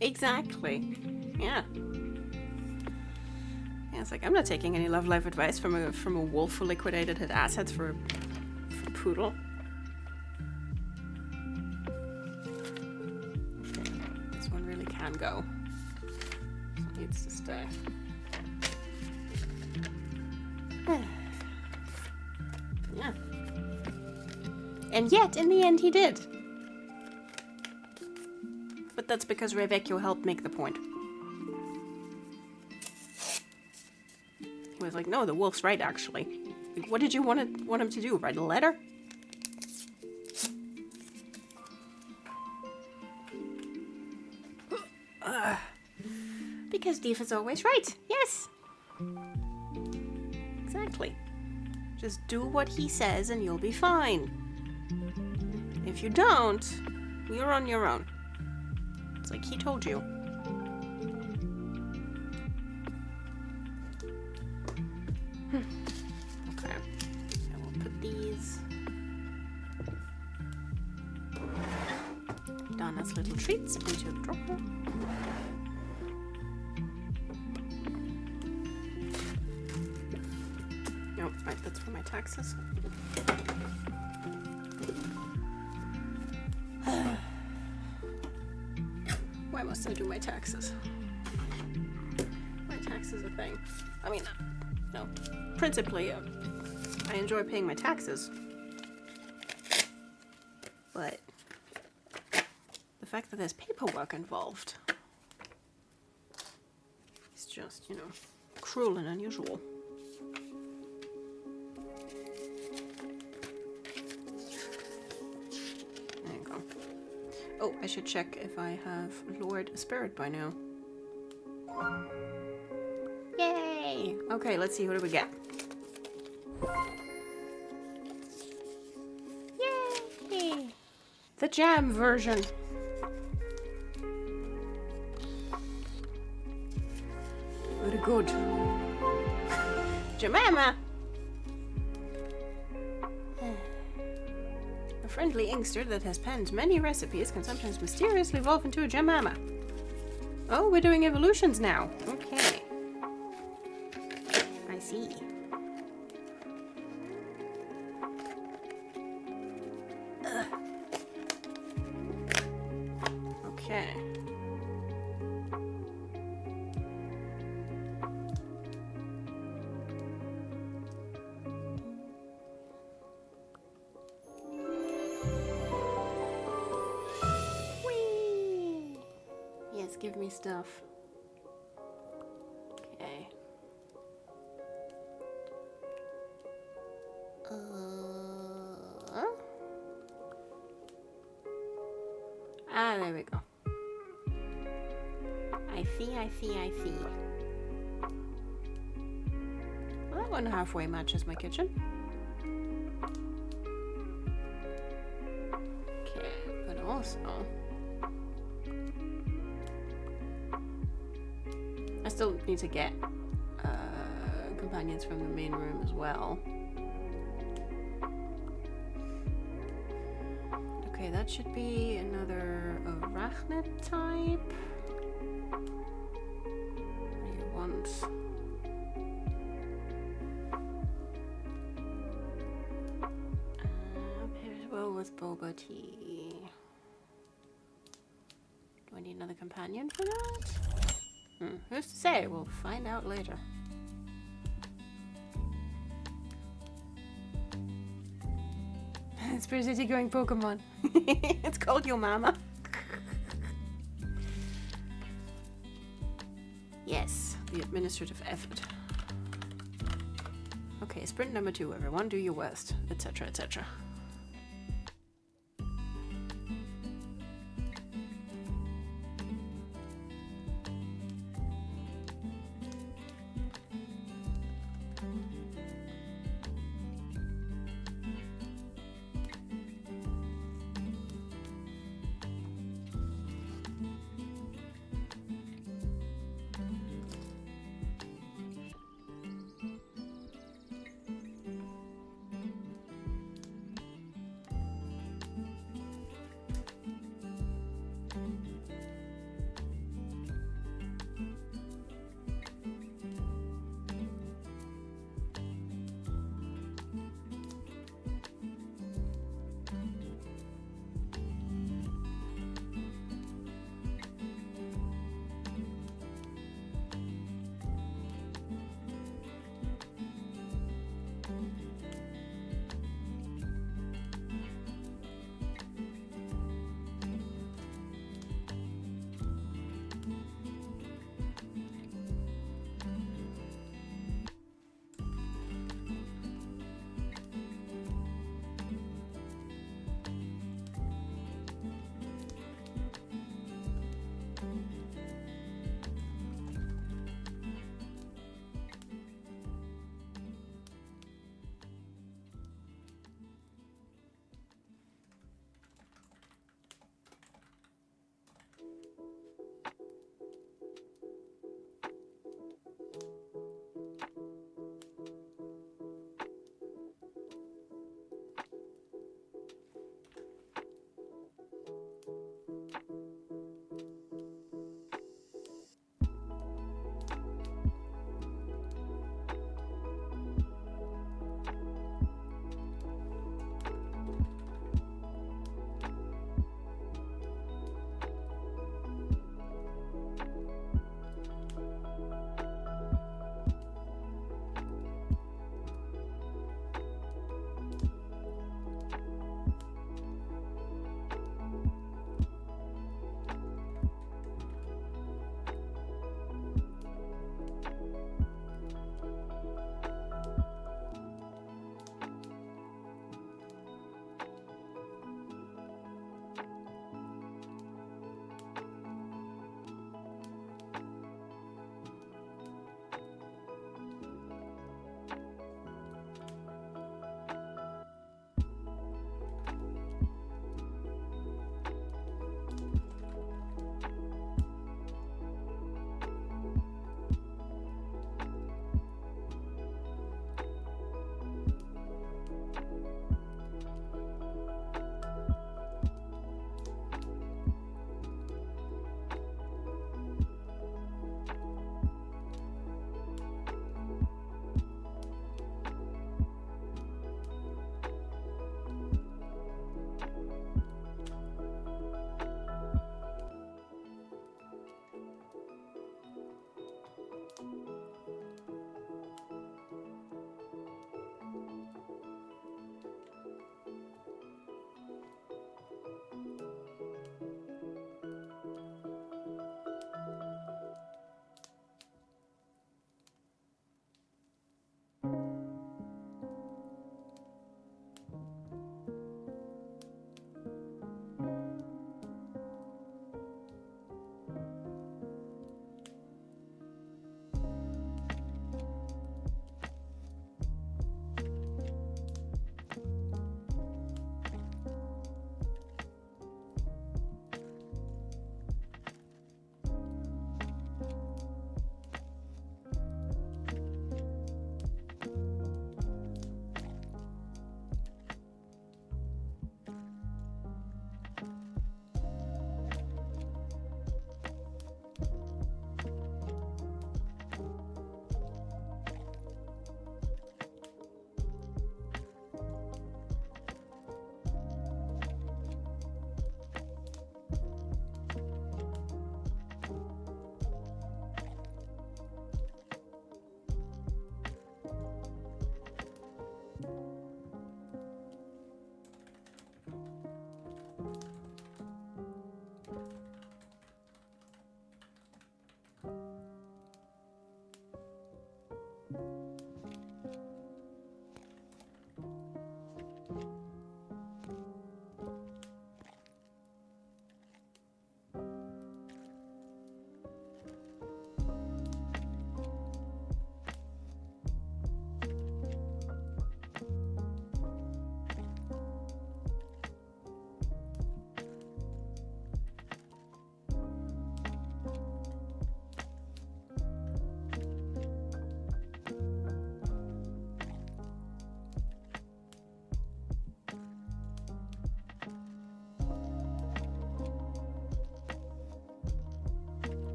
Exactly. Yeah. Yeah, it's like, I'm not taking any love life advice from a wolf who liquidated his assets for a poodle. Okay, this one really can go. It needs to stay. Yeah. And yet, in the end, he did. But that's because Revecchio helped make the point. He was like, no, the wolf's right, actually. What did you want him to do? Write a letter? Because Dief is always right. Yes. Exactly. Just do what he says and you'll be fine. If you don't, you're on your own. It's like he told you. Okay. I will put these Donna's little treats into the drawer. Oh, right, that's for my taxes. Why must I do my taxes? My tax is a thing. I mean, no. Principally, I enjoy paying my taxes. But the fact that there's paperwork involved is just, cruel and unusual. There you go. Oh, I should check if I have Lord Spirit by now. Yay! Okay, let's see, what do we get? Yay! The jam version. Very good. Jemima! A friendly inkster that has penned many recipes can sometimes mysteriously evolve into a Jemima. Oh, we're doing evolutions now. Okay. I see. Okay. Whee! Yes, give me stuff. Okay. There we go. I see. Well, that one halfway matches my kitchen. Okay, but also I still need to get companions from the main room as well. Okay, that should be another arachnid type. What do you want? Pairs well with boba tea. Do I need another companion for that? Who's to say? We'll find out later. It's pretty going Pokemon. It's called your mama. administrative effort. Okay, sprint number 2, everyone, do your worst, etc., etc.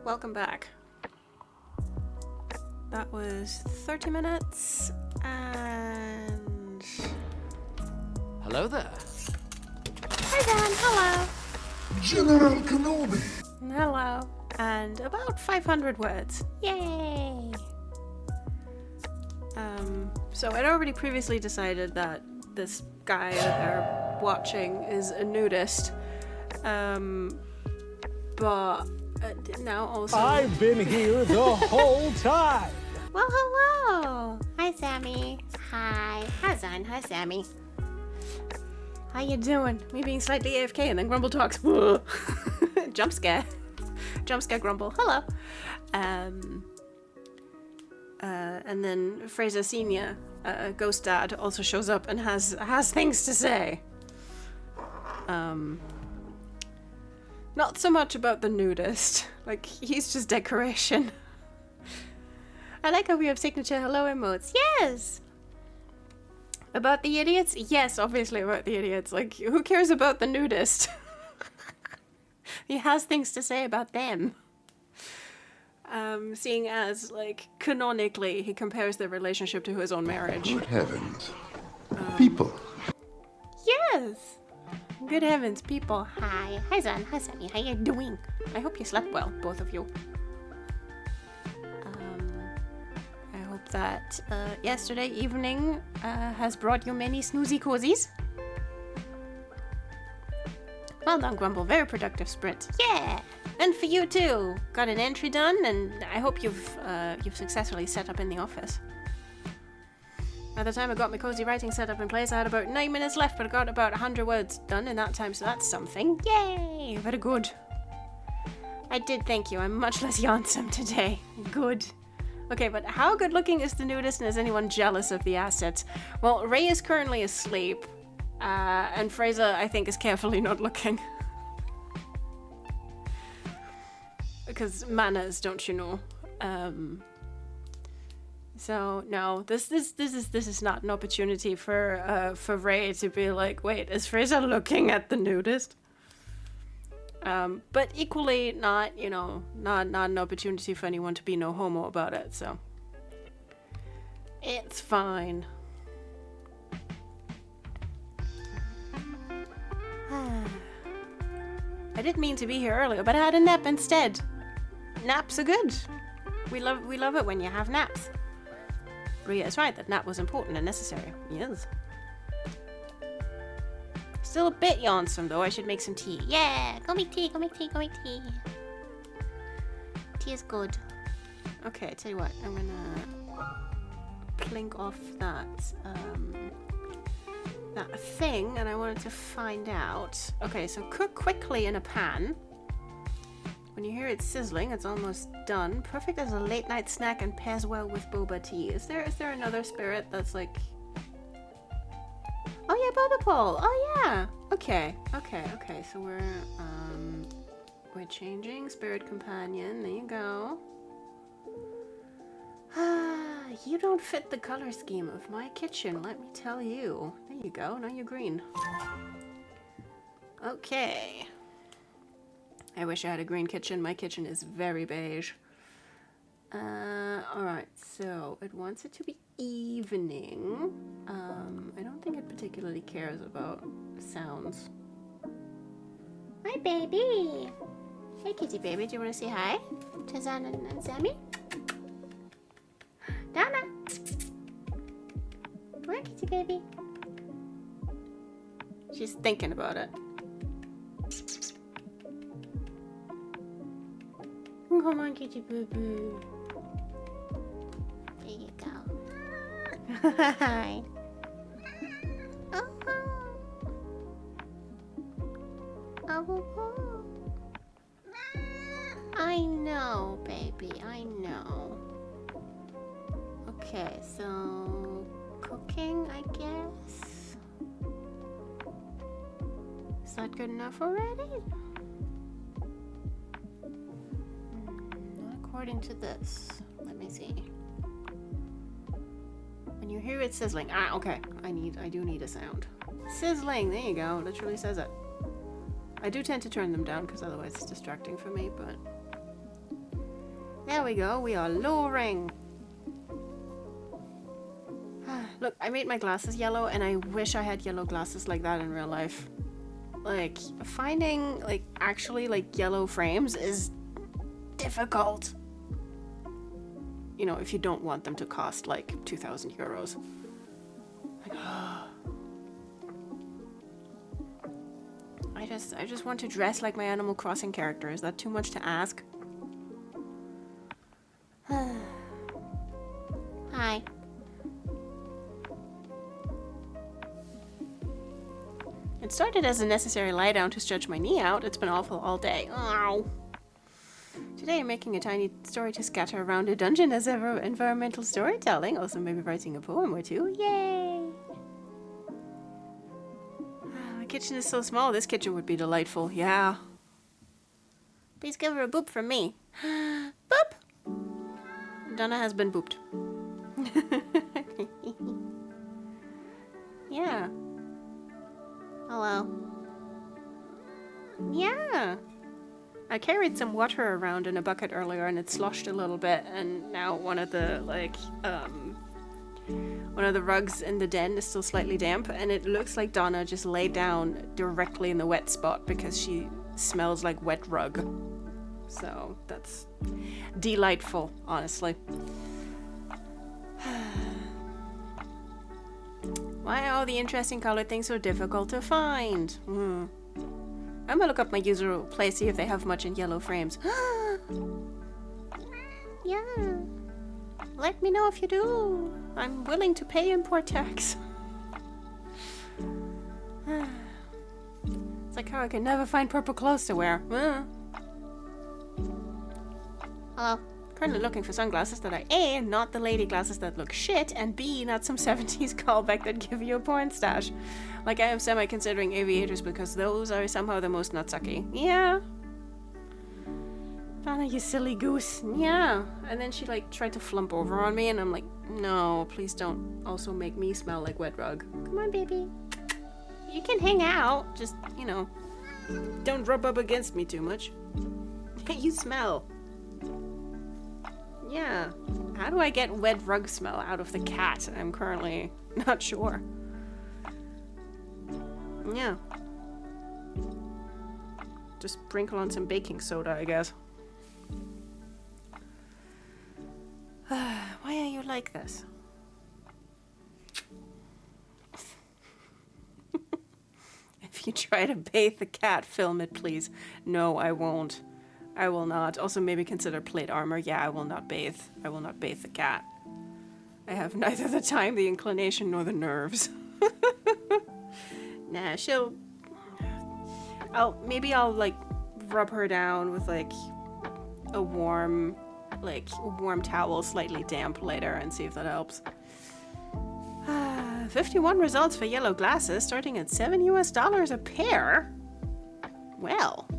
welcome back. That was 30 minutes and... Hello there. Hi Dan, hello. General Kenobi. Hello. And about 500 words. Yay! So I'd already previously decided that this guy that they're watching is a nudist. But now also... I've been here the whole time. Well, hello. Hi, Sammy. Hi. Hi, Zan. Hi, Sammy. How you doing? Me being slightly AFK and then Grumble talks. Jump scare. Jump scare Grumble. Hello. And then Fraser Senior, Ghost Dad, also shows up and has things to say. Not so much about the nudist. Like, he's just decoration. I like how we have signature hello emotes. Yes! About the idiots? Yes, obviously about the idiots. Like, who cares about the nudist? He has things to say about them. Seeing as, like, canonically, he compares their relationship to his own marriage. Good heavens. People. Yes! Good heavens, people. Hi. Hi, Zan. Hi, Sammy. How you doing? I hope you slept well, both of you. I hope that yesterday evening has brought you many snoozy cozies. Well done, Grumble. Very productive sprint. Yeah! And for you too. Got an entry done, and I hope you've successfully set up in the office. By the time I got my cozy writing set up in place, I had about 9 minutes left, but I got about 100 words done in that time, so that's something. Yay! Very good. I did, thank you. I'm much less yawnsome today. Good. Okay, but how good looking is the nudist, and is anyone jealous of the assets? Well, Ray is currently asleep, and Fraser, I think, is carefully not looking. Because manners, don't you know? So no, this is not an opportunity for Ray to be like, wait, is Fraser looking at the nudist? But equally not, you know, not an opportunity for anyone to be no homo about it. So it's fine. I didn't mean to be here earlier, but I had a nap instead. Naps are good. We love it when you have naps. Ria is right, that nap was important and necessary. Yes. Still a bit yawnsome though, I should make some tea. Yeah, go make tea, go make tea, go make tea. Tea is good. Okay, tell you what, I'm gonna plink off that that thing, and I wanted to find out. Okay, so cook quickly in a pan. When you hear it sizzling, it's almost done. Perfect as a late night snack and pairs well with boba tea. Is there another spirit that's like... Oh yeah, boba pole. Oh yeah. Okay. So we're changing spirit companion. There you go. You don't fit the color scheme of my kitchen, let me tell you. There you go. Now you're green. Okay. I wish I had a green kitchen. My kitchen is very beige. Alright, so it wants it to be evening. I don't think it particularly cares about sounds. Hi, baby. Hey, kitty baby. Do you want to say hi to Zan and Sammy? Donna. Come on, kitty baby. She's thinking about it. Come on, kitty boo boo. There you go. Hi. Oh. I know, baby. I know. Okay, so cooking, I guess. Is that good enough already? According to this, let me see. When you hear it sizzling, okay. I do need a sound. Sizzling, there you go. Literally says it. I do tend to turn them down because otherwise it's distracting for me, but There we go. We are lowering. Look, I made my glasses yellow, and I wish I had yellow glasses like that in real life. Like, finding, like, actually, like, yellow frames is difficult. You know, if you don't want them to cost, like, 2,000 euros. Like, I just want to dress like my Animal Crossing character. Is that too much to ask? Hi. It started as a necessary lie down to stretch my knee out. It's been awful all day. Ow. Today I'm making a tiny story to scatter around a dungeon as ever environmental storytelling. Also maybe writing a poem or two. Yay! My kitchen is so small. This kitchen would be delightful. Yeah. Please give her a boop from me. Boop! Donna has been booped. Yeah. Hello. Yeah. I carried some water around in a bucket earlier and it sloshed a little bit, and now one of the rugs in the den is still slightly damp, and it looks like Donna just laid down directly in the wet spot because she smells like wet rug. So that's delightful, honestly. Why are all the interesting colored things so difficult to find? I'm gonna look up my user play, see if they have much in yellow frames. Yeah. Let me know if you do. I'm willing to pay import tax. It's like how I can never find purple clothes to wear. Hello. Currently looking for sunglasses that are A, not the lady glasses that look shit, and B, not some 70s callback that give you a porn stash. Like, I am semi-considering aviators because those are somehow the most nutsucky. Yeah. Donna, you silly goose. Yeah. And then she, like, tried to flump over on me, and I'm like, no, please don't also make me smell like wet rug. Come on, baby. You can hang out. Just, you know, don't rub up against me too much. You smell. Yeah. How do I get wet rug smell out of the cat? I'm currently not sure. Yeah. Just sprinkle on some baking soda, I guess. Why are you like this? If you try to bathe the cat, film it, please. No, I won't. I will not. Also, maybe consider plate armor. Yeah, I will not bathe. I will not bathe the cat. I have neither the time, the inclination, nor the nerves. Nah, maybe I'll, like, rub her down with, like, a warm towel, slightly damp later, and see if that helps. 51 results for yellow glasses, starting at $7 US a pair. Well.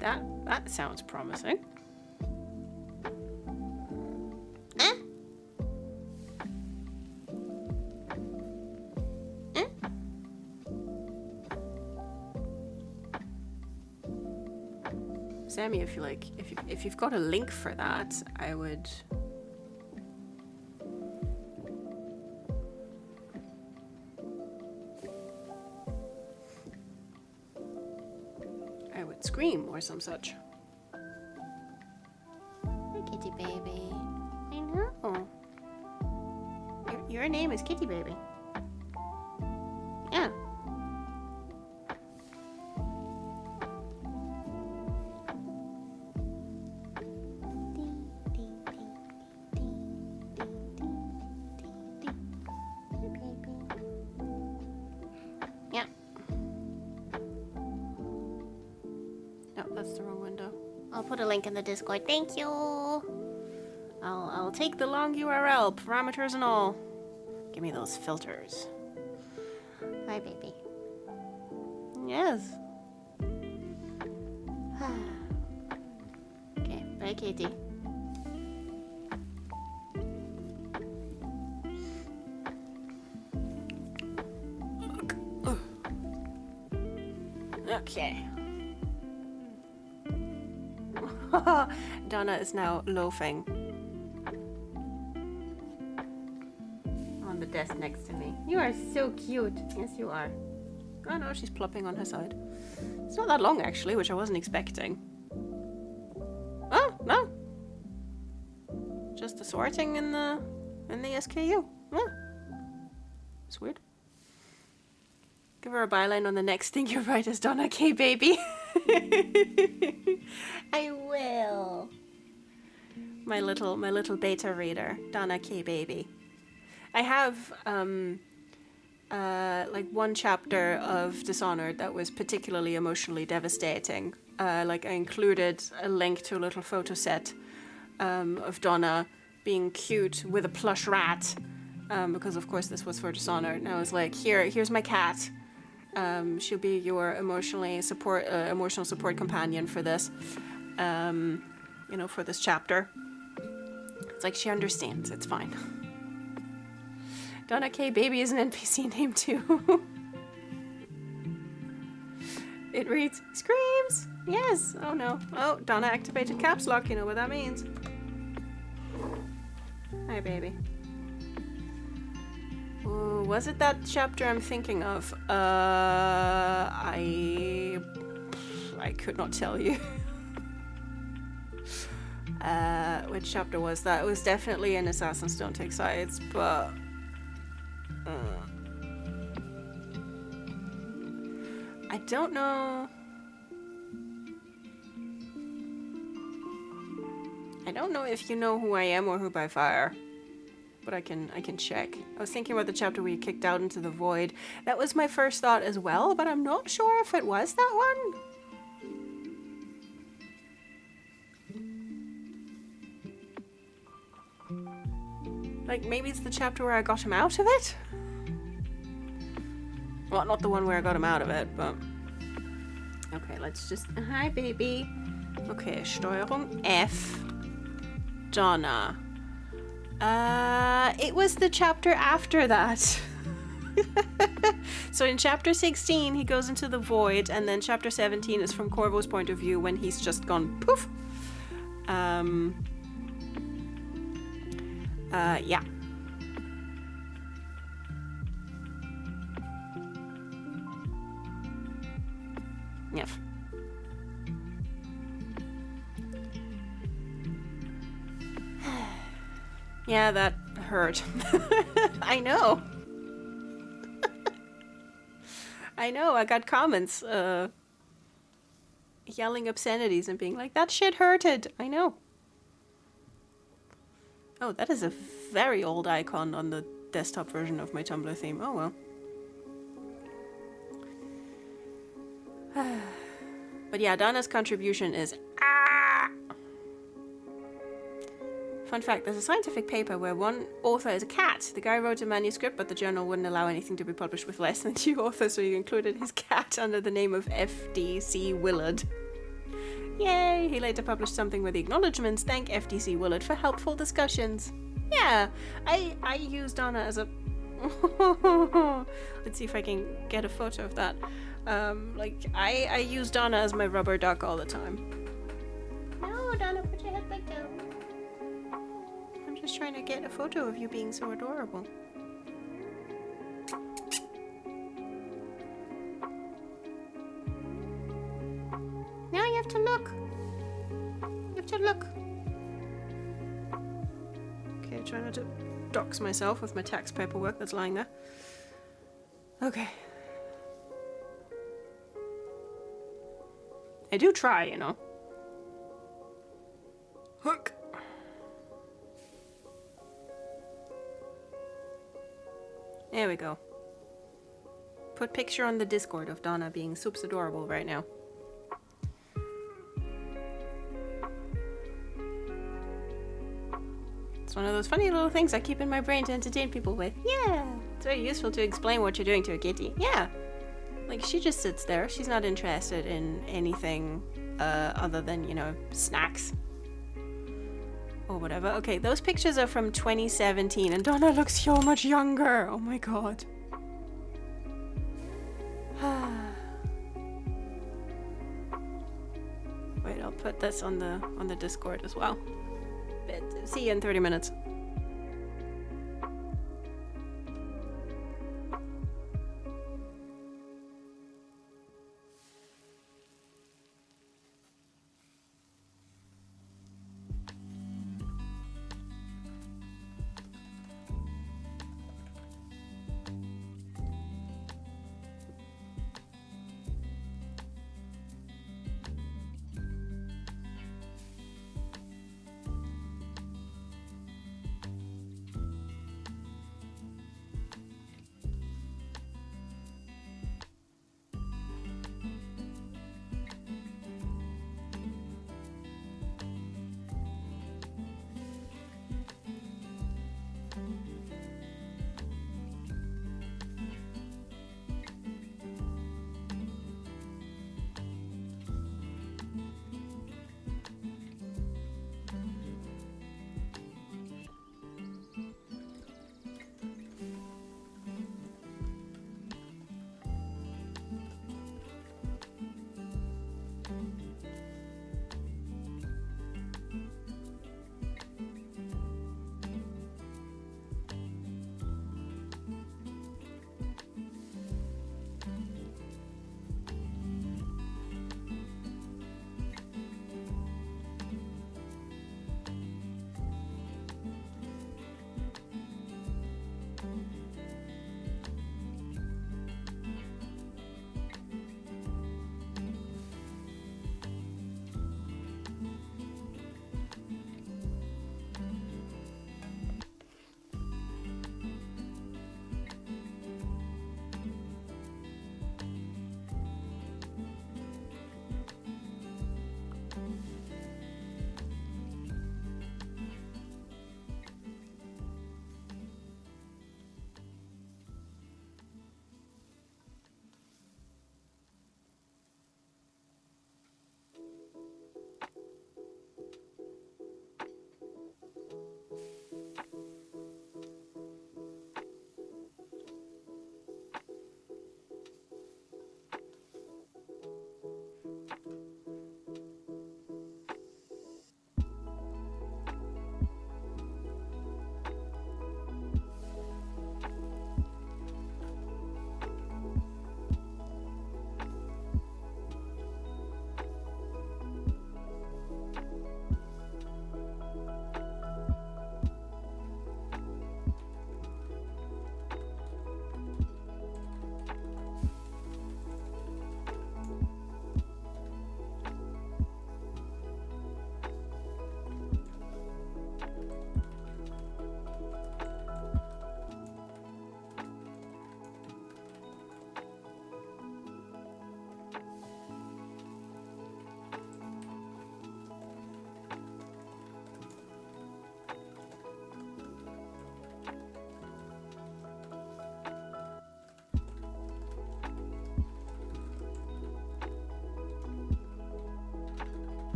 That sounds promising. Sammy, if you've got a link for that, I would scream or some such. Hi, kitty baby. I know. Your name is Kitty Baby. Yeah. Yeah. No, that's the wrong window. I'll put a link in the Discord. Thank you. I'll take the long URL, parameters and all. Give me those filters. Hi, baby. Yes. Okay, bye, Katie. Okay. Donna is now loafing on the desk next to me. You are so cute. Yes, you are. Oh no, she's plopping on her side. It's not that long actually, which I wasn't expecting. Oh, no. Just the sorting in the SKU. Oh. It's weird. Give her a byline on the next thing you write as Donna K baby. I will. My little beta reader, Donna K baby. I have like one chapter of Dishonored that was particularly emotionally devastating. Like I included a link to a little photo set of Donna being cute with a plush rat, because of course this was for Dishonored. And I was like, here's my cat. She'll be your emotional support companion for this, for this chapter. It's like she understands. It's fine. Donna K baby is an NPC name too. It reads screams. Yes. Oh no. Oh, Donna activated caps lock. You know what that means. Hi, baby. Ooh, was it that chapter I'm thinking of? I could not tell you. Which chapter was that? It was definitely in Assassins Don't Take Sides, but I don't know. I don't know if you know who I am or who by fire, but I can check. I was thinking about the chapter where you kicked out into the void. That was my first thought as well, but I'm not sure if it was that one. Like, maybe it's the chapter where I got him out of it? Well, not the one where I got him out of it, but... Okay, let's just... Hi, baby. Okay, Steuerung F. Donna. It was the chapter after that. So in chapter 16, he goes into the void, and then chapter 17 is from Corvo's point of view when he's just gone poof. Yeah. Yep. Yeah, that hurt. I know. I know, I got comments yelling obscenities and being like, that shit hurted. I know. Oh, that is a very old icon on the desktop version of my Tumblr theme. Oh well. But yeah, Donna's contribution is Fun fact, there's a scientific paper where one author is a cat. The guy wrote a manuscript, but the journal wouldn't allow anything to be published with less than 2 authors, so he included his cat under the name of FDC Willard. Yay! He later published something with the acknowledgements, thank FDC Willard for helpful discussions. Yeah, I use Donna as a... Let's see if I can get a photo of that. I use Donna as my rubber duck all the time. No, Donna, put your head back down. I'm just trying to get a photo of you being so adorable. Now you have to look. You have to look. Okay, trying not to dox myself with my tax paperwork that's lying there. Okay. I do try, you know. Hook. There we go. Put picture on the Discord of Donna being super adorable right now. It's one of those funny little things I keep in my brain to entertain people with. Yeah, it's very useful to explain what you're doing to a kitty. Yeah. Like, she just sits there. She's not interested in anything other than, you know, snacks. Or whatever. Okay, those pictures are from 2017, and Donna looks so much younger. Oh my god. Wait, right, I'll put this on the Discord as well. But see you in 30 minutes.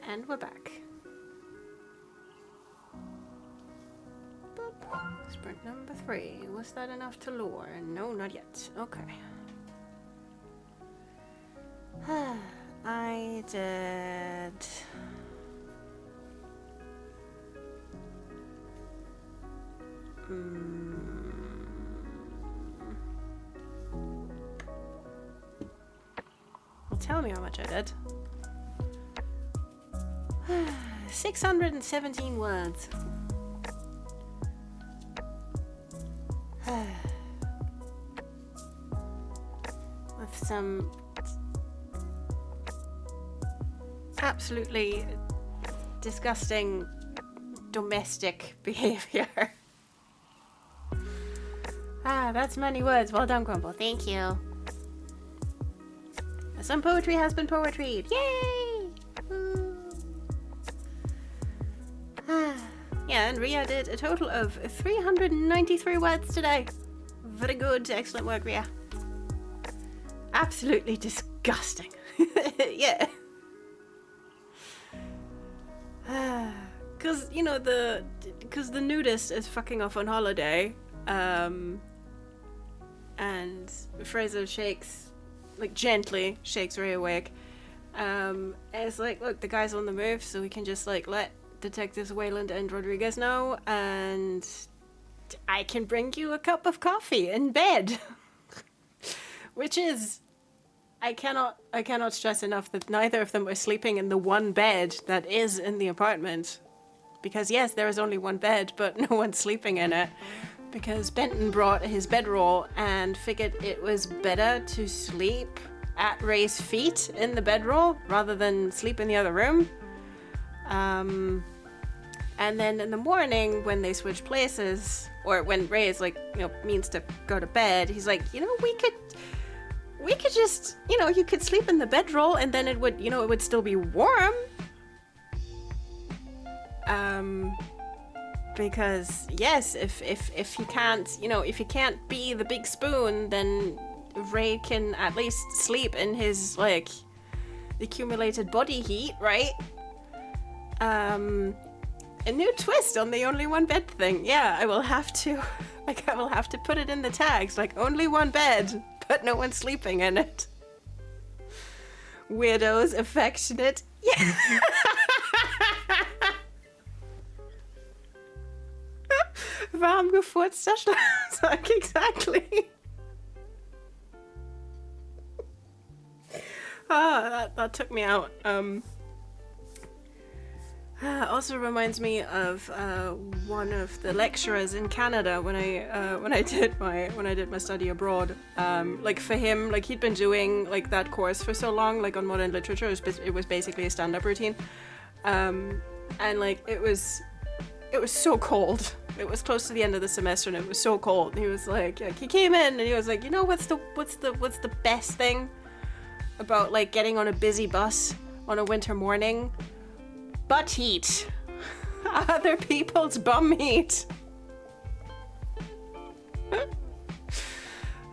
And we're back. Boop. Sprint number 3. Was that enough to lure? No, not yet. Okay. I did... Well, tell me how much I did. 617 words. With some absolutely disgusting domestic behavior. That's many words. Well done, Grumble. Thank you. Some poetry has been poetried. Yay! Yeah, and Ria did a total of 393 words today. Very good. Excellent work, Ria. Absolutely disgusting. Yeah. Because, you know, the nudist is fucking off on holiday. And Fraser shakes, like, gently shakes Ray awake. And it's like, look, the guy's on the move, so we can just, like, let Detectives Wayland and Rodriguez know, and I can bring you a cup of coffee in bed. Which is, I cannot stress enough that neither of them are sleeping in the one bed that is in the apartment. Because yes, there is only one bed, but no one's sleeping in it. Because Benton brought his bedroll and figured it was better to sleep at Ray's feet in the bedroll rather than sleep in the other room. And then in the morning when they switch places, or when Ray is like, you know, means to go to bed, he's like, you know, we could just, you know, you could sleep in the bedroll and then it would, you know, it would still be warm. Because yes, if you can't, you know, if you can't be the big spoon, then Ray can at least sleep in his, like, accumulated body heat, right? A new twist on the only one bed thing. Yeah, I will have to put it in the tags, like, only one bed, but no one sleeping in it. Weirdos, affectionate. Yeah. Warm gefurzter Schlafsack, exactly. That took me out. Also reminds me of one of the lecturers in Canada when I did my study abroad. Like, for him, like, he'd been doing, like, that course for so long, like, on modern literature. It was basically a stand-up routine, and, like, it was so cold. It was close to the end of the semester and it was so cold. And he was like, he came in and he was like, you know, what's the best thing about, like, getting on a busy bus on a winter morning? Butt heat. Other people's bum heat.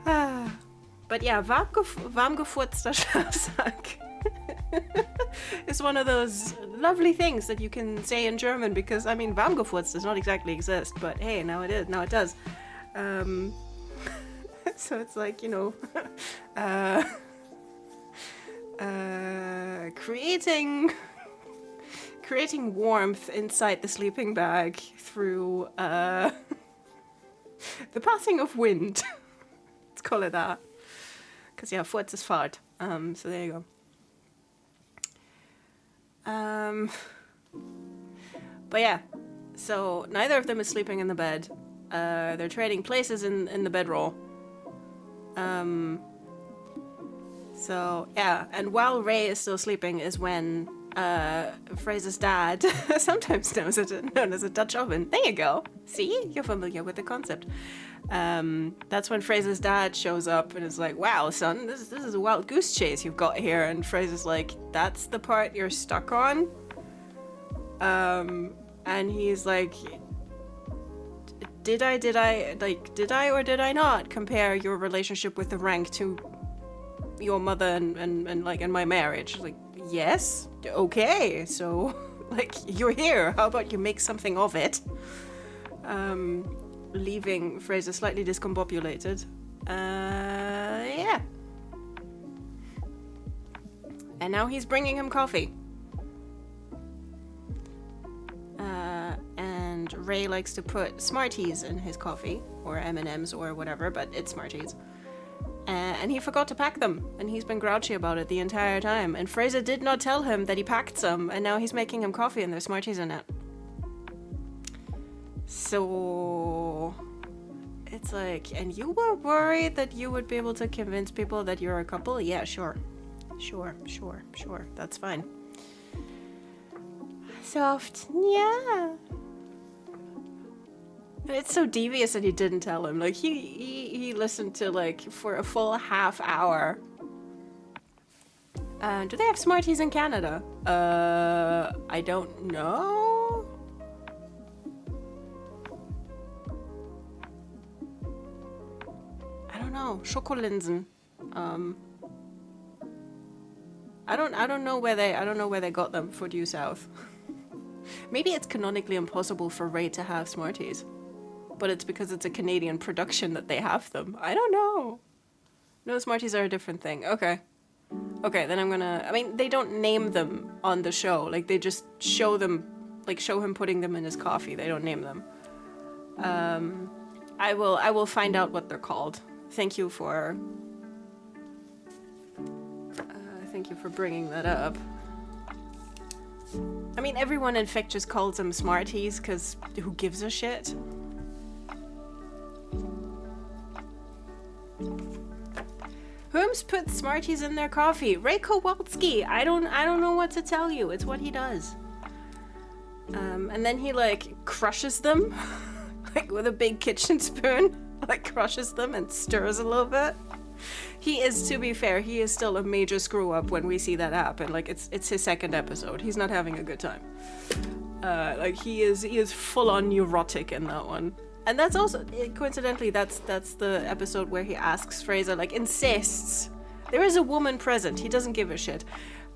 But yeah, warm gefurzter Schlafsack is one of those lovely things that you can say in German, because, I mean, warm gefurzt does not exactly exist, but hey, now it does. So it's like, you know, creating warmth inside the sleeping bag through the passing of wind. Let's call it that. Because, yeah, Furz is fart. So there you go. But yeah, so neither of them is sleeping in the bed. They're trading places in the bedroll. So yeah, and while Ray is still sleeping is when Fraser's dad, sometimes known as a Dutch oven. There you go. See, you're familiar with the concept. That's when Fraser's dad shows up and is like, "Wow, son, this is a wild goose chase you've got here." And Fraser's like, "That's the part you're stuck on." And he's like, did I or did I not compare your relationship with the rank to, your mother and like in my marriage. Like, yes, okay, so like you're here. How about you make something of it? Leaving Fraser slightly discombobulated. Yeah. And now he's bringing him coffee. And Ray likes to put Smarties in his coffee, or M&Ms or whatever, but it's Smarties. And he forgot to pack them, and he's been grouchy about it the entire time. And Fraser did not tell him that he packed some, and now he's making him coffee and there's Smarties in it. So it's like, and you were worried that you would be able to convince people that you're a couple? Yeah, sure. Sure. That's fine. Soft. Yeah. It's so devious that he didn't tell him. Like, he listened to, like, for a full half hour. Do they have Smarties in Canada? I don't know. I don't know. Schokolinsen. I don't know where they got them for due south. Maybe it's canonically impossible for Ray to have Smarties. But it's because it's a Canadian production that they have them. I don't know. No, Smarties are a different thing. Okay, then I'm gonna... I mean, they don't name them on the show. Like, they just show them... Like, show him putting them in his coffee. They don't name them. I will find out what they're called. Thank you for bringing that up. I mean, everyone in Fic just calls them Smarties, because who gives a shit? Whom's put Smarties in their coffee? Ray Kowalski. I don't know what to tell you. It's what he does. And then he, like, crushes them. Like, with a big kitchen spoon. Like, crushes them and stirs a little bit. He is, to be fair, he is still a major screw-up when we see that happen. Like, it's his second episode. He's not having a good time. Like, he is full-on neurotic in that one. And that's also, coincidentally, that's the episode where he asks Fraser, like, insists. There is a woman present. He doesn't give a shit.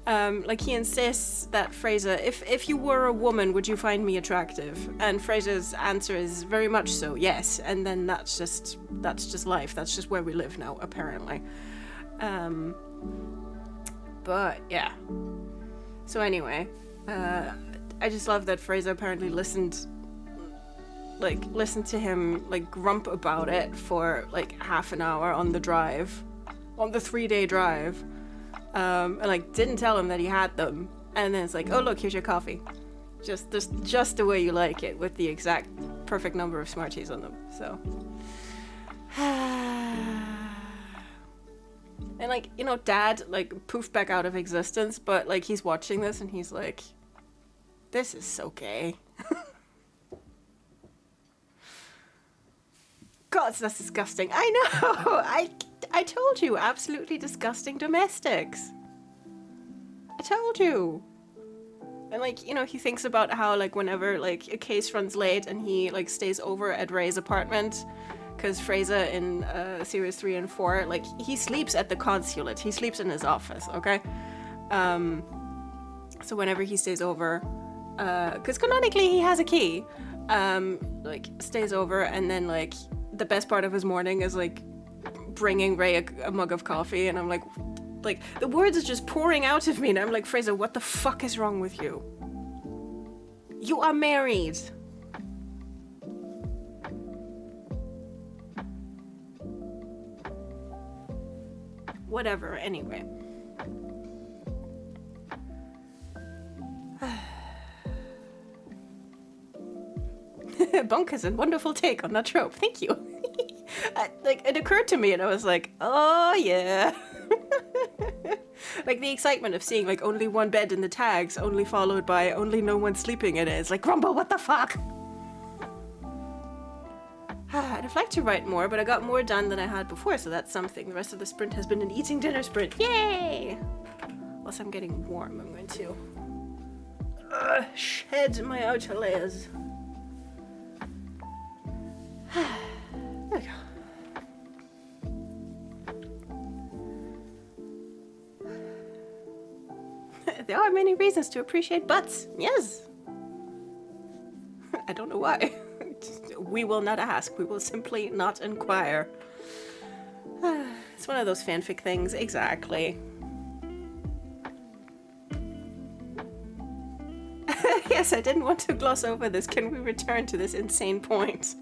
Like, he insists that Fraser, if you were a woman, would you find me attractive? And Fraser's answer is very much so, yes. And then that's just life. That's just where we live now, apparently. But, yeah. So anyway, I just love that Fraser apparently listened to him, like, grump about it for, like, half an hour on the 3-day drive. And, like, didn't tell him that he had them. And then it's like, oh, look, here's your coffee. Just the way you like it, with the exact perfect number of Smarties on them. So. And, like, you know, Dad, like, poofed back out of existence, but, like, he's watching this and he's like, this is so gay. God, that's disgusting. I know. I told you, absolutely disgusting domestics. I told you. And, like, you know, he thinks about how, like, whenever, like, a case runs late and he, like, stays over at Ray's apartment, because Fraser in series 3 and 4, like, he sleeps at the consulate. He sleeps in his office, okay? So whenever he stays over, because canonically he has a key, like, stays over, and then, like, the best part of his morning is, like, bringing Ray a mug of coffee, and I'm like, the words are just pouring out of me, and I'm like, Fraser, what the fuck is wrong with you? You are married. Whatever, anyway. Bonkers and wonderful take on that trope. Thank you. Like, it occurred to me and I was like, oh yeah. Like, the excitement of seeing, like, only one bed in the tags, only followed by only no one sleeping in it. It's like, Grumble, what the fuck? I'd have liked to write more, but I got more done than I had before, so that's something. The rest of the sprint has been an eating dinner sprint. Yay! Once I'm getting warm, I'm going to shed my outer layers. There we go. There are many reasons to appreciate butts. Yes. I don't know why. We will not ask. We will simply not inquire. It's one of those fanfic things. Exactly. Yes, I didn't want to gloss over this. Can we return to this insane point?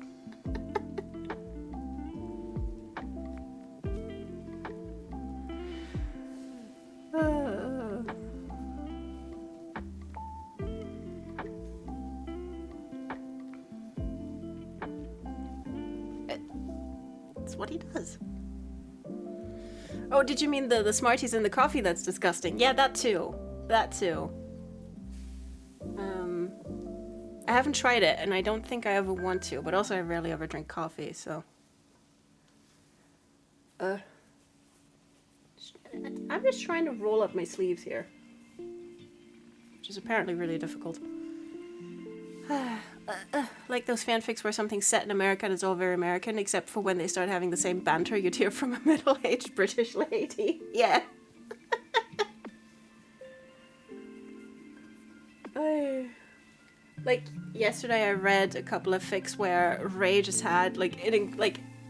It's what he does. Oh, did you mean the Smarties in the coffee? That's disgusting. Yeah, that too. That too. I haven't tried it, and I don't think I ever want to, but also I rarely ever drink coffee, so... I'm just trying to roll up my sleeves here. Which is apparently really difficult. Like those fanfics where something's set in America and it's all very American, except for when they start having the same banter you'd hear from a middle-aged British lady. Yeah. Like, yesterday I read a couple of fics where Ray just had, like,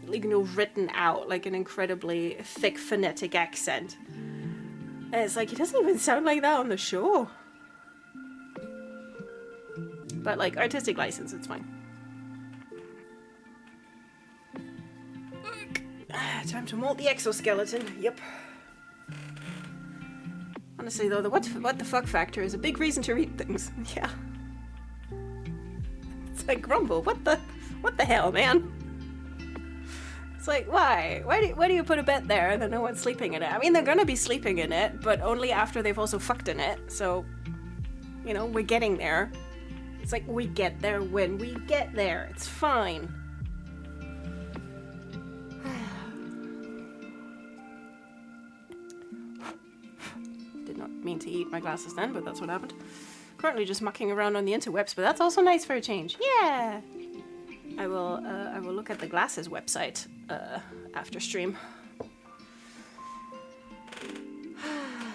written out, like, an incredibly thick phonetic accent. And it's like, he doesn't even sound like that on the show. But, like, artistic license, it's fine. Time to mold the exoskeleton. Yep. Honestly, though, the what the fuck factor is a big reason to read things. Yeah. It's like, Grumble, what the hell, man? It's like, why? Why do you put a bed there and then no one's sleeping in it? I mean, they're gonna be sleeping in it, but only after they've also fucked in it, so, you know, we're getting there. It's like, we get there when we get there. It's fine. Did not mean to eat my glasses then, but that's what happened. Currently just mucking around on the interwebs, but that's also nice for a change. Yeah! I will look at the glasses website after stream.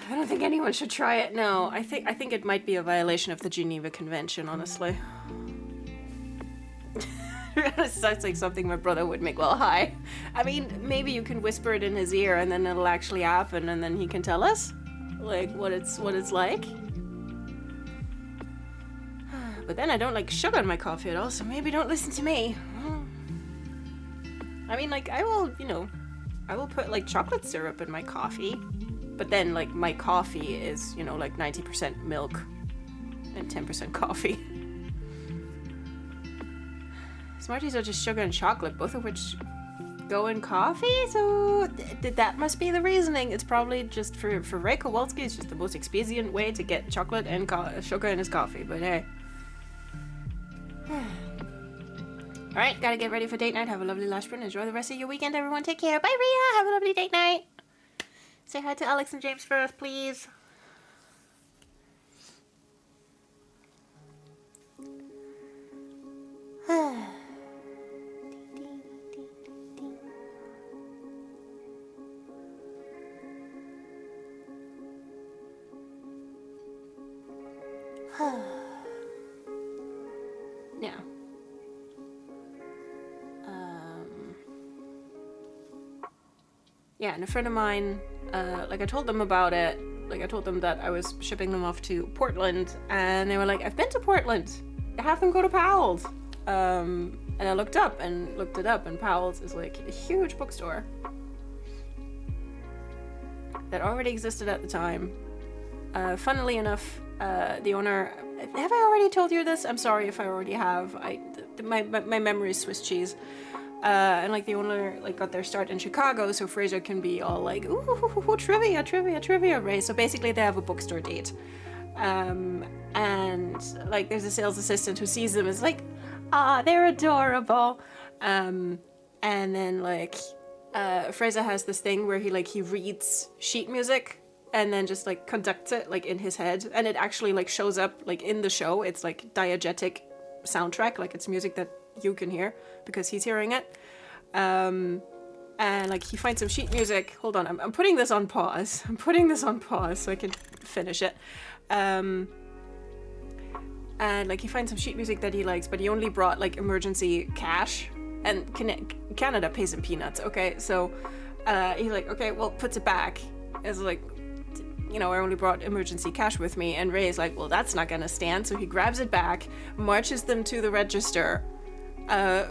I don't think anyone should try it. No, I think it might be a violation of the Geneva Convention, honestly. It sounds like something my brother would make. Well, hi. I mean, maybe you can whisper it in his ear and then it'll actually happen and then he can tell us, like, what it's like. But then I don't like sugar in my coffee at all, so maybe don't listen to me. I mean, like, I will put, like, chocolate syrup in my coffee. But then, like, my coffee is, you know, like 90% milk and 10% coffee. Smarties are just sugar and chocolate, both of which go in coffee, so that must be the reasoning. It's probably just for Ray Kowalski, it's just the most expedient way to get chocolate and sugar in his coffee, but hey. Alright, gotta get ready for date night. Have a lovely lash print. Enjoy the rest of your weekend, everyone. Take care. Bye, Rhea. Have a lovely date night. Say hi to Alex and James first, please. Yeah. Yeah, and a friend of mine, like, I told them about it. Like, I told them that I was shipping them off to Portland, and they were like, I've been to Portland. Have them go to Powell's. And I looked it up, and Powell's is, like, a huge bookstore that already existed at the time. Funnily enough, the owner... Have I already told you this? I'm sorry if I already have. My memory is Swiss cheese. And, like, the owner, like, got their start in Chicago, so Fraser can be all like, ooh, trivia, Ray. So basically they have a bookstore date. And, like, there's a sales assistant who sees them and is like, they're adorable. And then, like, Fraser has this thing where he reads sheet music and then just, like, conducts it, like, in his head. And it actually, like, shows up, like, in the show. It's, like, diegetic soundtrack, like, it's music that you can hear because he's hearing it. And And like he finds some sheet music. Hold on, I'm putting this on pause. I'm putting this on pause so I can finish it. And like he finds some sheet music that he likes, but he only brought like emergency cash. And Canada pays in peanuts, okay? So he's like, okay, well, puts it back. It's like, you know, I only brought emergency cash with me. And Ray's like, well, that's not gonna stand. So he grabs it back, marches them to the register.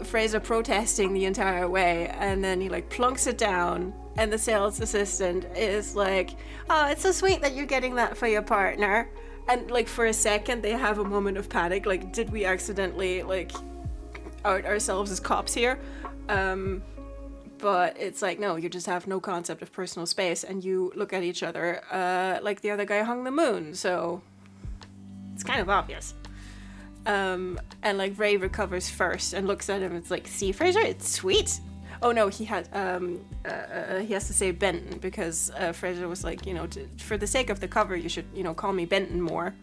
Fraser protesting the entire way, and then he like plunks it down, and the sales assistant is like, oh, it's so sweet that you're getting that for your partner. And like for a second they have a moment of panic, like, did we accidentally like out ourselves as cops here? But it's like, no, you just have no concept of personal space, and you look at each other like the other guy hung the moon, so it's kind of obvious. And like Ray recovers first and looks at him. It's like, see, Fraser, it's sweet. Oh no, he has to say Benton, because Fraser was like, you know, for the sake of the cover, you should, you know, call me Benton more,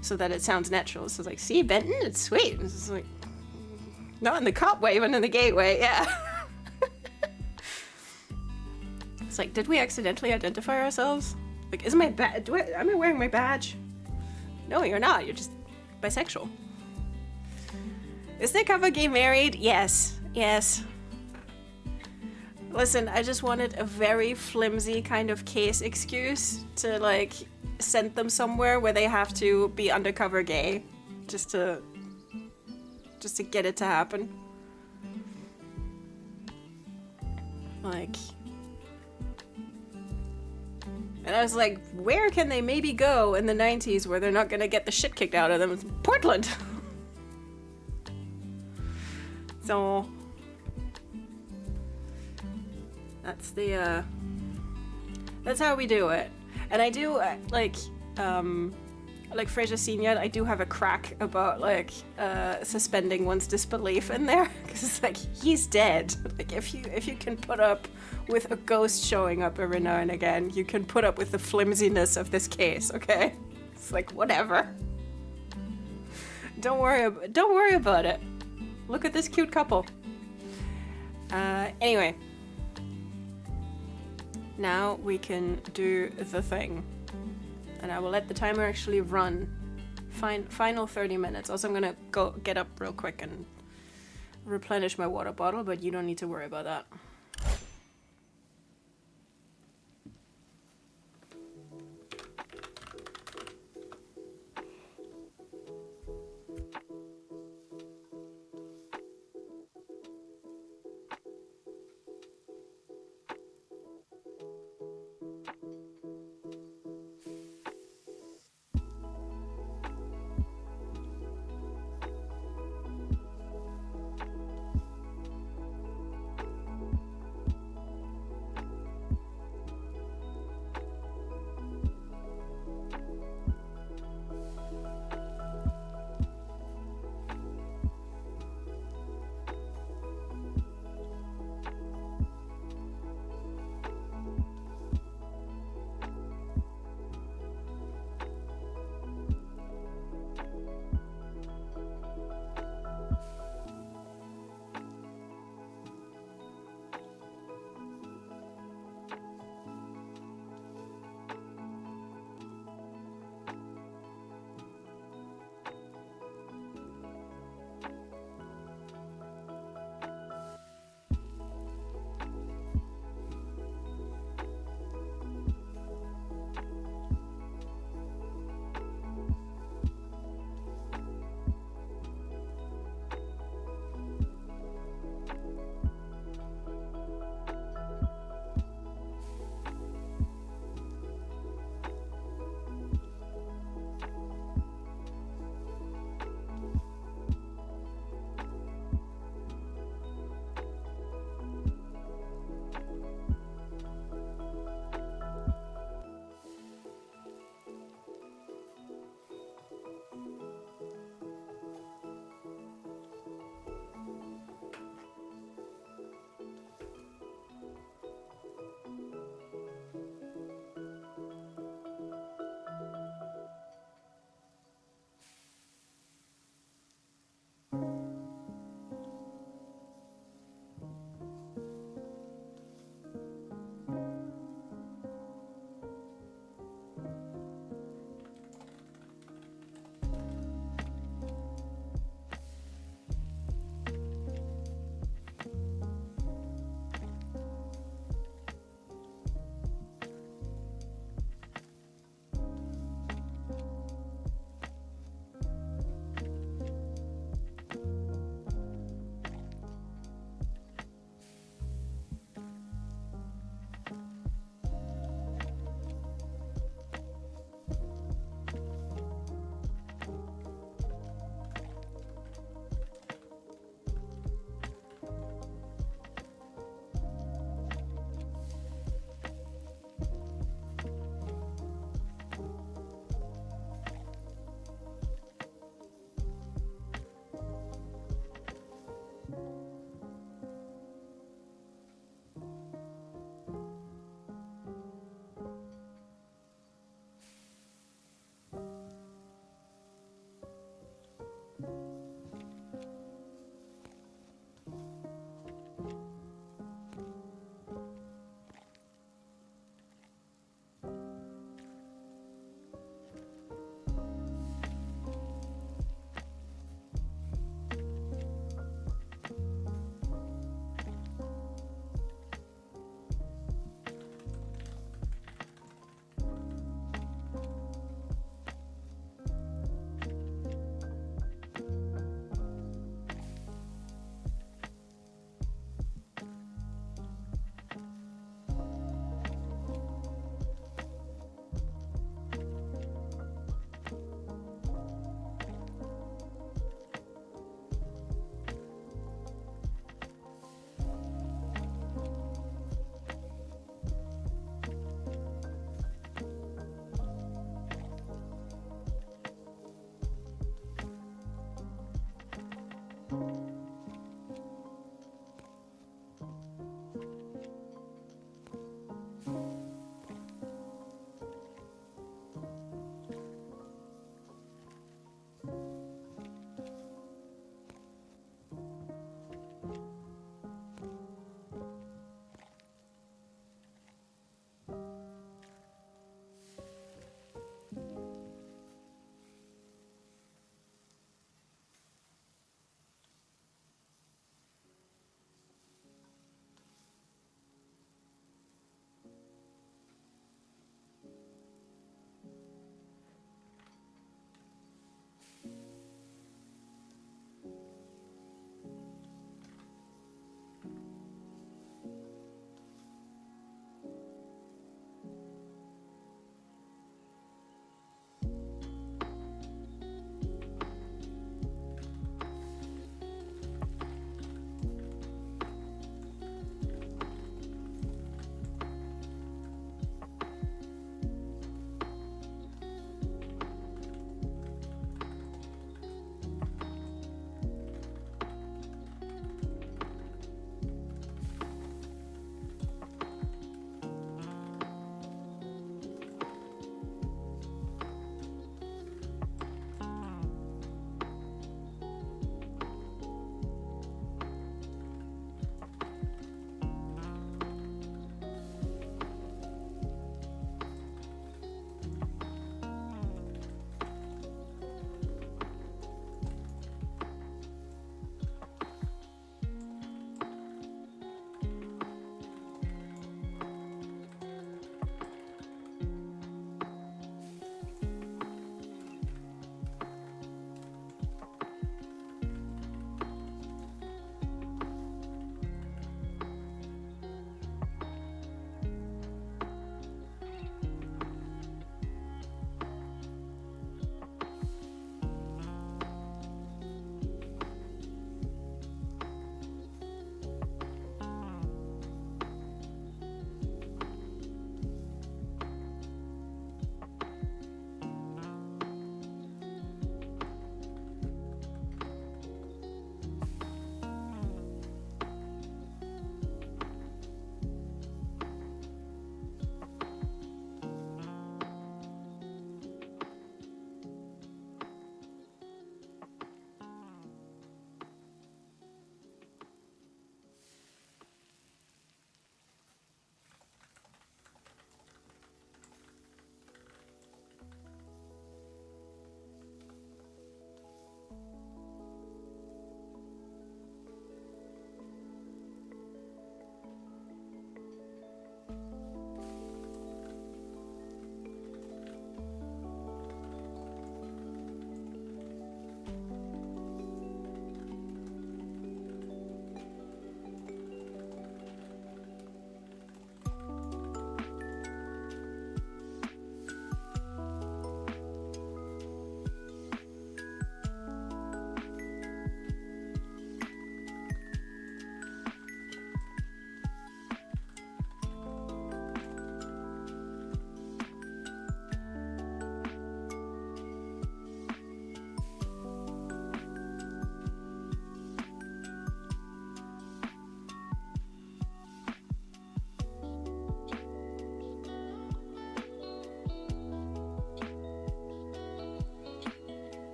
so that it sounds natural. So it's like, see, Benton, it's sweet. It's just like, not in the cop way, but in the gay way, yeah. It's like, did we accidentally identify ourselves? Like, is my am I wearing my badge? No, you're not. You're just bisexual. Is the cover gay married? Yes. Yes. Listen, I just wanted a very flimsy kind of case excuse to like send them somewhere where they have to be undercover gay, just to get it to happen. Like, and I was like, where can they maybe go in the 90s where they're not gonna get the shit kicked out of them? It's Portland. So that's how we do it. And I do like Fraser Senior, I do have a crack about like suspending one's disbelief in there, because it's like, he's dead. Like, if you can put up with a ghost showing up every now and again, you can put up with the flimsiness of this case, okay? It's like, whatever. Don't worry about it. Look at this cute couple. Anyway. Now we can do the thing. And I will let the timer actually run. Final 30 minutes. Also, I'm gonna go get up real quick and replenish my water bottle, but you don't need to worry about that.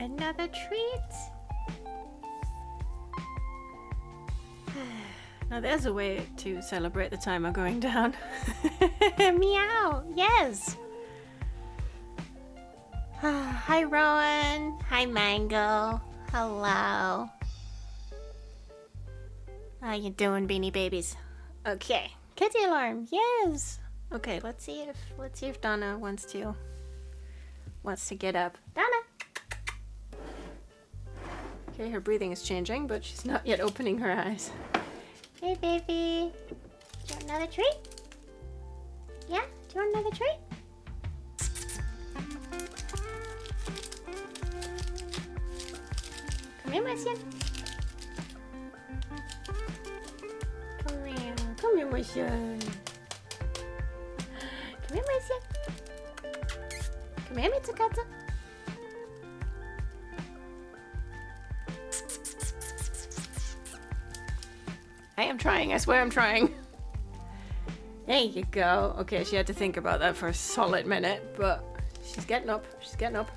Another treat. Now there's a way to celebrate the timer going down. Meow. Yes. Hi, Rowan. Hi, Mango. Hello. How you doing, Beanie Babies? Okay. Kitty alarm. Yes. Okay. Let's see if Donna wants to get up. Donna. Okay, her breathing is changing, but she's not yet opening her eyes. Hey, baby. Do you want another treat? Yeah? Do you want another treat? Come here, Marcia. Come here. Come here, Marcia. Come here, Marcia. Come here, Mitsukatsu. I am trying. I swear I'm trying. There you go. Okay, she had to think about that for a solid minute, but she's getting up. She's getting up.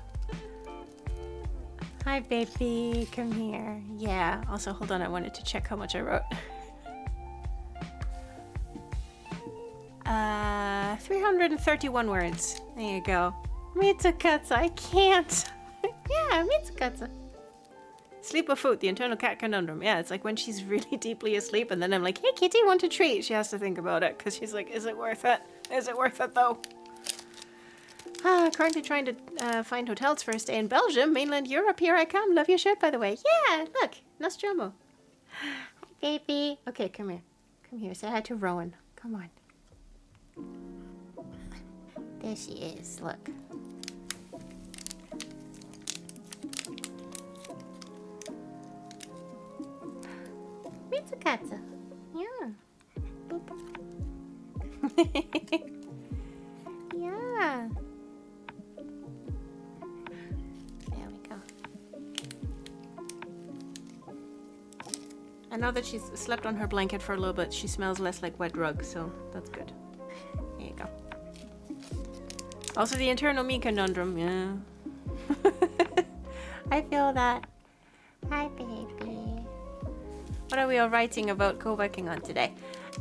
Hi, baby. Come here. Yeah. Also, hold on. I wanted to check how much I wrote. 331 words. There you go. Mitsukatsu. I can't. Yeah, Mitsukatsu. Sleep or food, the internal cat conundrum. Yeah, it's like when she's really deeply asleep and then I'm like, hey, kitty, want a treat? She has to think about it because she's like, is it worth it? Is it worth it though? Currently trying to find hotels for a stay in Belgium, mainland Europe. Here I come. Love your shirt, by the way. Yeah, look. Nostromo. Hi, baby. Okay, come here. Come here. Say hi to Rowan. Come on. There she is. Look. Mitsukatsu. Yeah. Boop. Yeah. There we go. I know that she's slept on her blanket for a little bit. She smells less like wet rug, so that's good. There you go. Also the internal me conundrum, yeah. I feel that. Hi, baby. What are we all writing about co-working on today?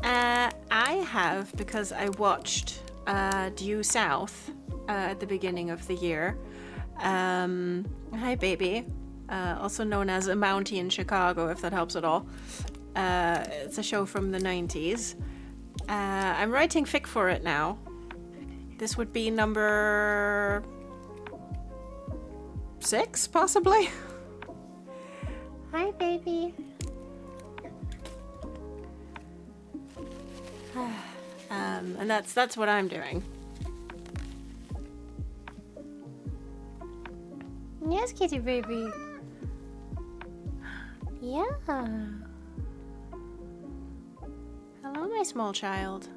I have, because I watched Due South at the beginning of the year. Hi, baby. Also known as A Mountie in Chicago, if that helps at all. It's a show from the 90s. I'm writing fic for it now. This would be number 6, possibly. Hi, baby. And that's what I'm doing. Yes, kitty baby. Yeah. Hello, my small child.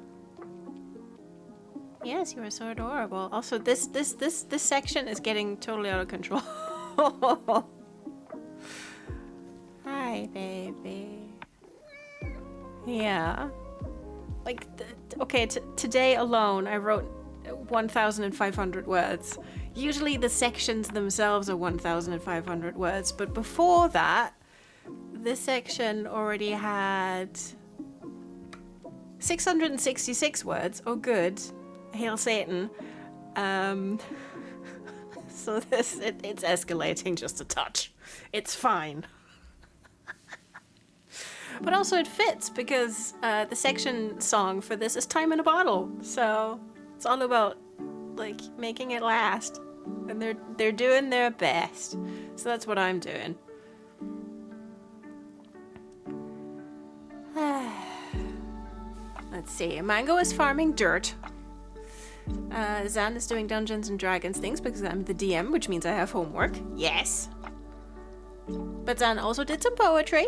Yes, you are so adorable. Also, this section is getting totally out of control. Hi, baby. Yeah. Like, okay, today alone I wrote 1,500 words. Usually the sections themselves are 1,500 words, but before that, this section already had 666 words. Oh, good. Hail Satan. So it's escalating just a touch. It's fine. But also it fits because the section song for this is Time in a Bottle. So it's all about like making it last. And they're doing their best. So that's what I'm doing. Let's see. Mango is farming dirt. Zan is doing Dungeons and Dragons things because I'm the DM, which means I have homework. Yes. But Zan also did some poetry.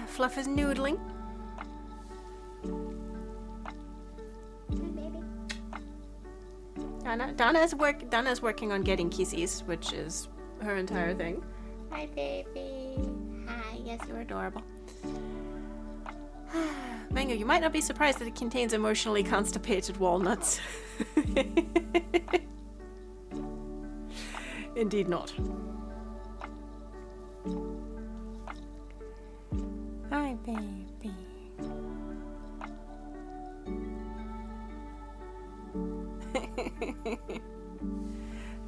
Fluff is noodling. Donna's working on getting kisses, which is her entire thing. Hi, baby. Hi. Yes, you're adorable. Mango, you might not be surprised that it contains emotionally constipated walnuts. Indeed not. Hi, baby.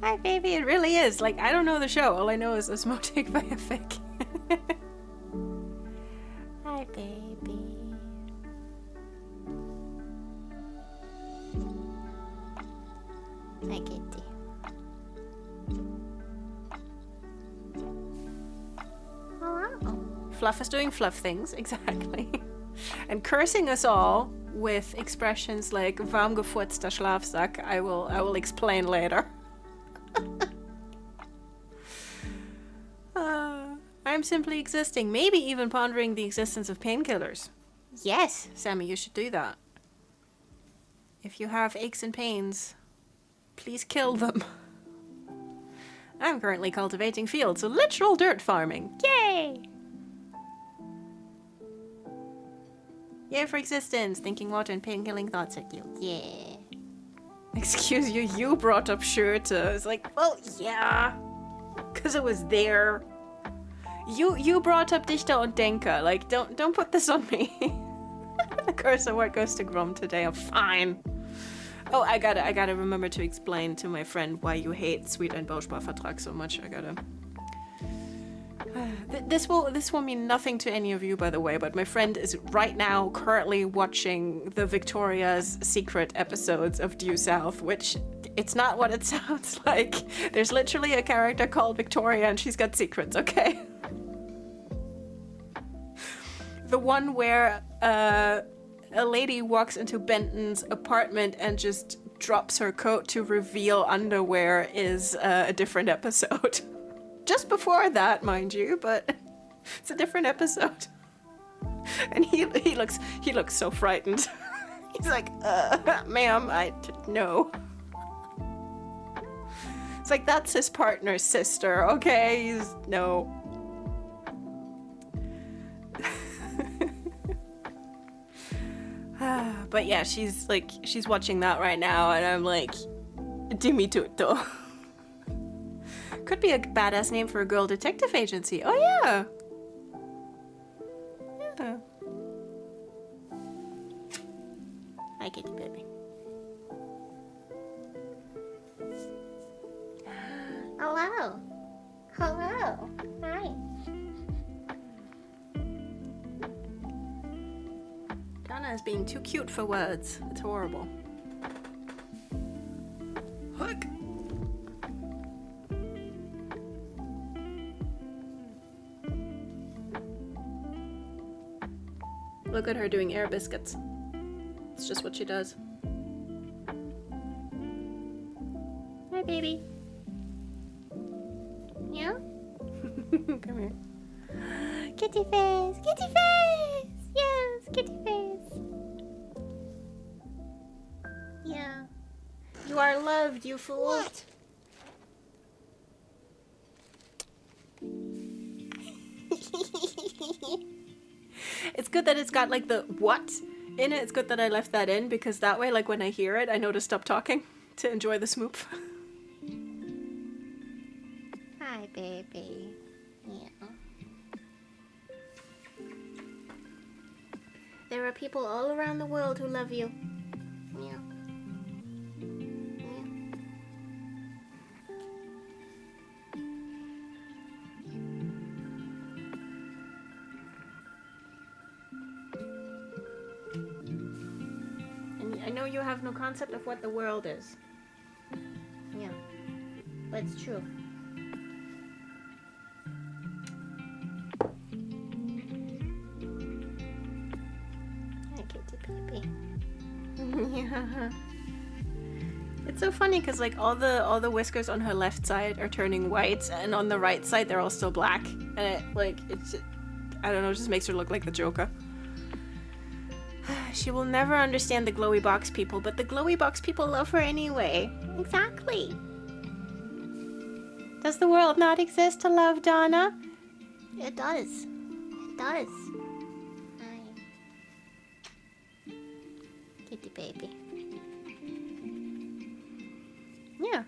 Hi, baby. It really is. Like, I don't know the show. All I know is a smoke take by a fic. Hi, baby. Hi, kitty. Oh. Fluff is doing fluff things, exactly. And cursing us all with expressions like warm gefurzter Schlafsack. I will explain later. I'm simply existing, maybe even pondering the existence of painkillers. Yes, Sammy, you should do that. If you have aches and pains, please kill them. I'm currently cultivating fields, so literal dirt farming. Yay! Yay for existence, thinking water and pain-killing thoughts at you. Yeah. Excuse you, you brought up Schurte. It's like, well, yeah. Because it was there. You brought up Dichter und Denker. Like, don't put this on me. The curse award goes to Grom today. I'm fine. Oh, I gotta remember to explain to my friend why you hate Sweet and Bausparvertrag so much. I gotta. This will mean nothing to any of you, by the way, but my friend is right now currently watching the Victoria's Secret episodes of Due South, which it's not what it sounds like. There's literally a character called Victoria and she's got secrets, okay? The one where a lady walks into Benton's apartment and just drops her coat to reveal underwear is a different episode. Just before that, mind you, but it's a different episode. And he looks so frightened. He's like, ma'am, no. It's like, that's his partner's sister, okay? No. But yeah, she's watching that right now, and I'm like, dimmi tutto. Could be a badass name for a girl detective agency. Oh yeah. Yeah. Hi, kitty baby. Hello. Hello. Hi. Donna is being too cute for words. It's horrible. Hook. Look at her doing air biscuits. It's just what she does. Hi, baby. Yeah? Come here. Kitty face! Kitty face! Yes, kitty face. Yeah. You are loved, you fool. What? It's good that it's got like the what in it. It's good that I left that in because that way, like when I hear it, I know to stop talking to enjoy the smoop. Hi, baby. Yeah. There are people all around the world who love you. Yeah. I know you have no concept of what the world is. Yeah. But it's true. Hi, kitty baby. Yeah. It's so funny because like all the whiskers on her left side are turning white, and on the right side they're all still black. And it's I don't know, it just makes her look like the Joker. She will never understand the glowy box people, but the glowy box people love her anyway. Exactly. Does the world not exist to love Donna? It does. It does. Hi. Kitty baby. Yeah.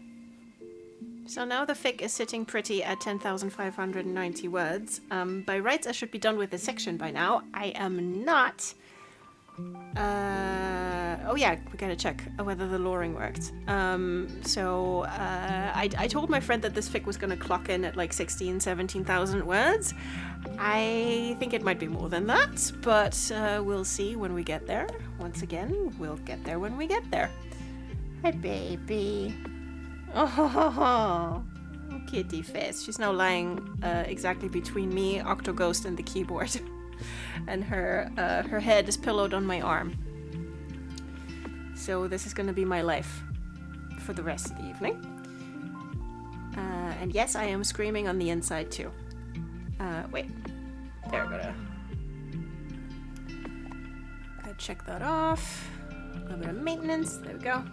So now the fic is sitting pretty at 10,590 words. By rights, I should be done with this section by now. I am not. Oh yeah, we gotta check whether the luring worked. I told my friend that this fic was gonna clock in at like 16, 17,000 words. I think it might be more than that, but we'll see when we get there. Once again, we'll get there when we get there. Hi, baby. Oh, kitty face. She's now lying exactly between me, Octoghost, and the keyboard. And her head is pillowed on my arm. So this is going to be my life for the rest of the evening. And yes, I am screaming on the inside too. Wait. There, gotta check that off. A little bit of maintenance. There we go.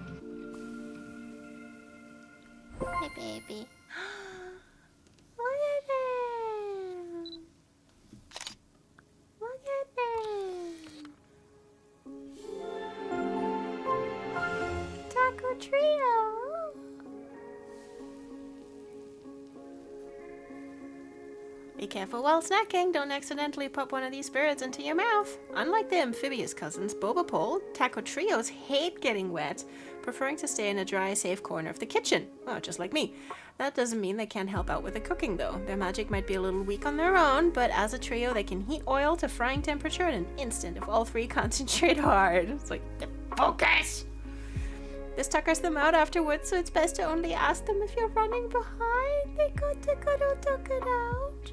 Hi, baby. Look at them. Look at them. Taco Trio. Be careful while snacking. Don't accidentally pop one of these spirits into your mouth. Unlike the amphibious cousins, Boba Pole, Taco Trios hate getting wet, preferring to stay in a dry, safe corner of the kitchen. Oh, just like me. That doesn't mean they can't help out with the cooking, though. Their magic might be a little weak on their own, but as a trio, they can heat oil to frying temperature in an instant if all three concentrate hard. It's like, focus! This tuckers them out afterwards, so it's best to only ask them if you're running behind. They got to tuck it out.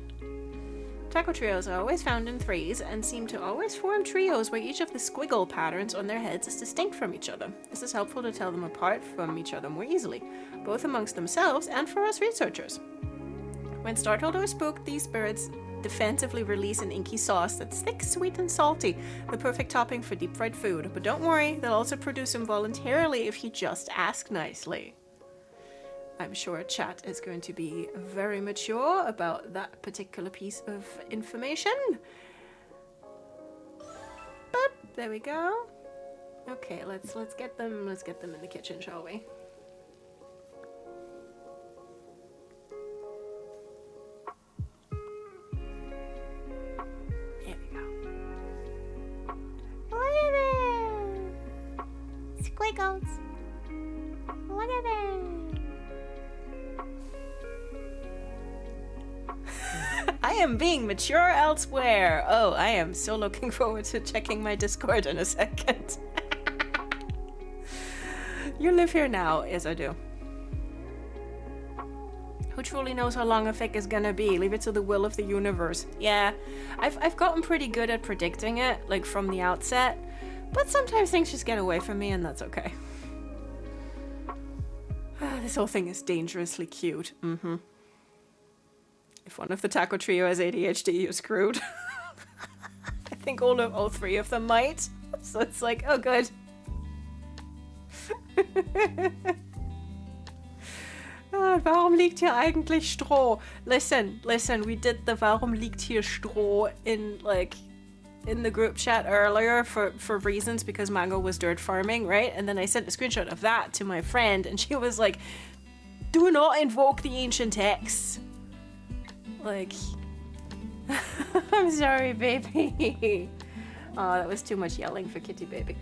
Taco trios are always found in threes and seem to always form trios where each of the squiggle patterns on their heads is distinct from each other. This is helpful to tell them apart from each other more easily, both amongst themselves and for us researchers. When startled or spooked, these spirits defensively release an inky sauce that's thick, sweet, and salty, the perfect topping for deep-fried food. But don't worry, they'll also produce involuntarily if you just ask nicely. I'm sure chat is going to be very mature about that particular piece of information. But there we go. Okay, let's get them in the kitchen, shall we? There we go. Look at them! Squiggles! Look at them! I am being mature elsewhere. Oh, I am so looking forward to checking my Discord in a second. You live here now. Yes, I do. Who truly knows how long a fic is gonna be? Leave it to the will of the universe. Yeah, I've gotten pretty good at predicting it, like from the outset, but sometimes things just get away from me, and that's okay. This whole thing is dangerously cute. Mm-hmm. If one of the taco trio has ADHD, you're screwed. I think all three of them might. So it's like, oh good. Warum liegt hier eigentlich Stroh? Listen, we did the warum liegt hier Stroh in the group chat earlier for reasons because Mango was dirt farming, right? And then I sent a screenshot of that to my friend and she was like, do not invoke the ancient texts. Like, I'm sorry, baby. Oh, that was too much yelling for Kitty Baby.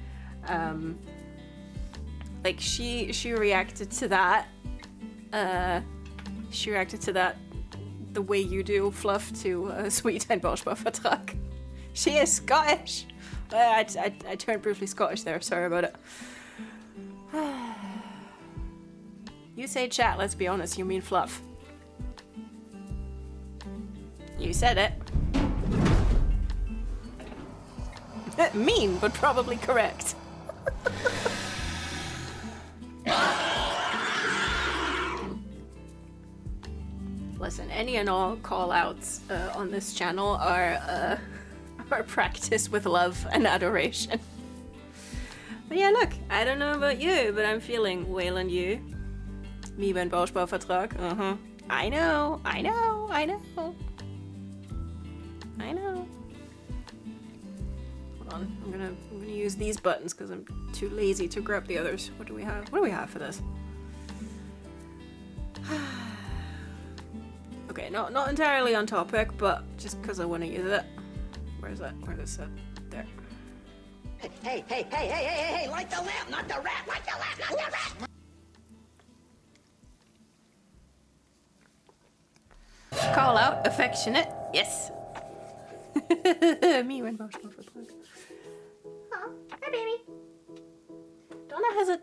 Like, she reacted to that. She reacted to that the way you do, Fluff, to Sweet and Bauschbauvertrag. She is Scottish. I turned briefly Scottish there. Sorry about it. You say chat, let's be honest. You mean Fluff. You said it. Mean, but probably correct. Listen, any and all call-outs on this channel are practiced with love and adoration. But yeah, look, I don't know about you, but I'm feeling Wayland you. Me ben Bauschbauvertrag. I know. Hold on, I'm gonna use these buttons because I'm too lazy to grab the others. What do we have? What do we have for this? Okay, not entirely on topic, but just because I want to use it. Where's that? Where is it? There. Hey, light the lamp, not the rat, light the lamp, not the rat! Call out, affectionate, yes. Me when marshmallow for plug. Aw, hi baby.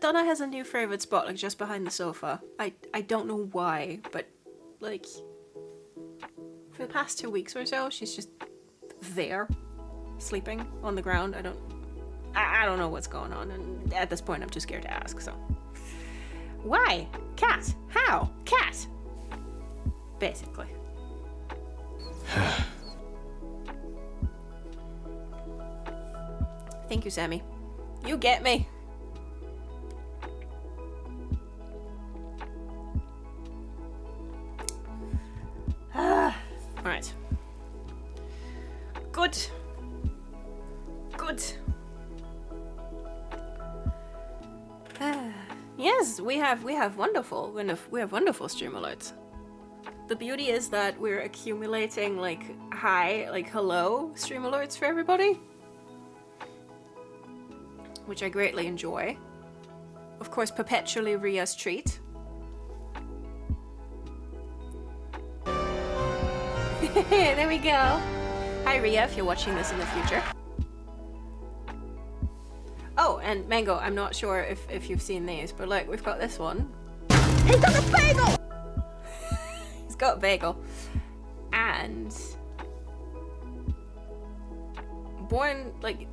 Donna has a new favorite spot, like just behind the sofa. I don't know why, but like for the past 2 weeks or so, she's just there, sleeping on the ground. I don't know what's going on, and at this point I'm too scared to ask, so. Why? Cat? How? Cat! Basically. Thank you, Sammy. You get me. Alright. Good. Good. Yes, we have wonderful stream alerts. The beauty is that we're accumulating like hi, like hello stream alerts for everybody, which I greatly enjoy. Of course, perpetually Ria's treat. There we go. Hi Ria, if you're watching this in the future. Oh, and Mango, I'm not sure if you've seen these, but like we've got this one. He's got a bagel! He's got a bagel. And born like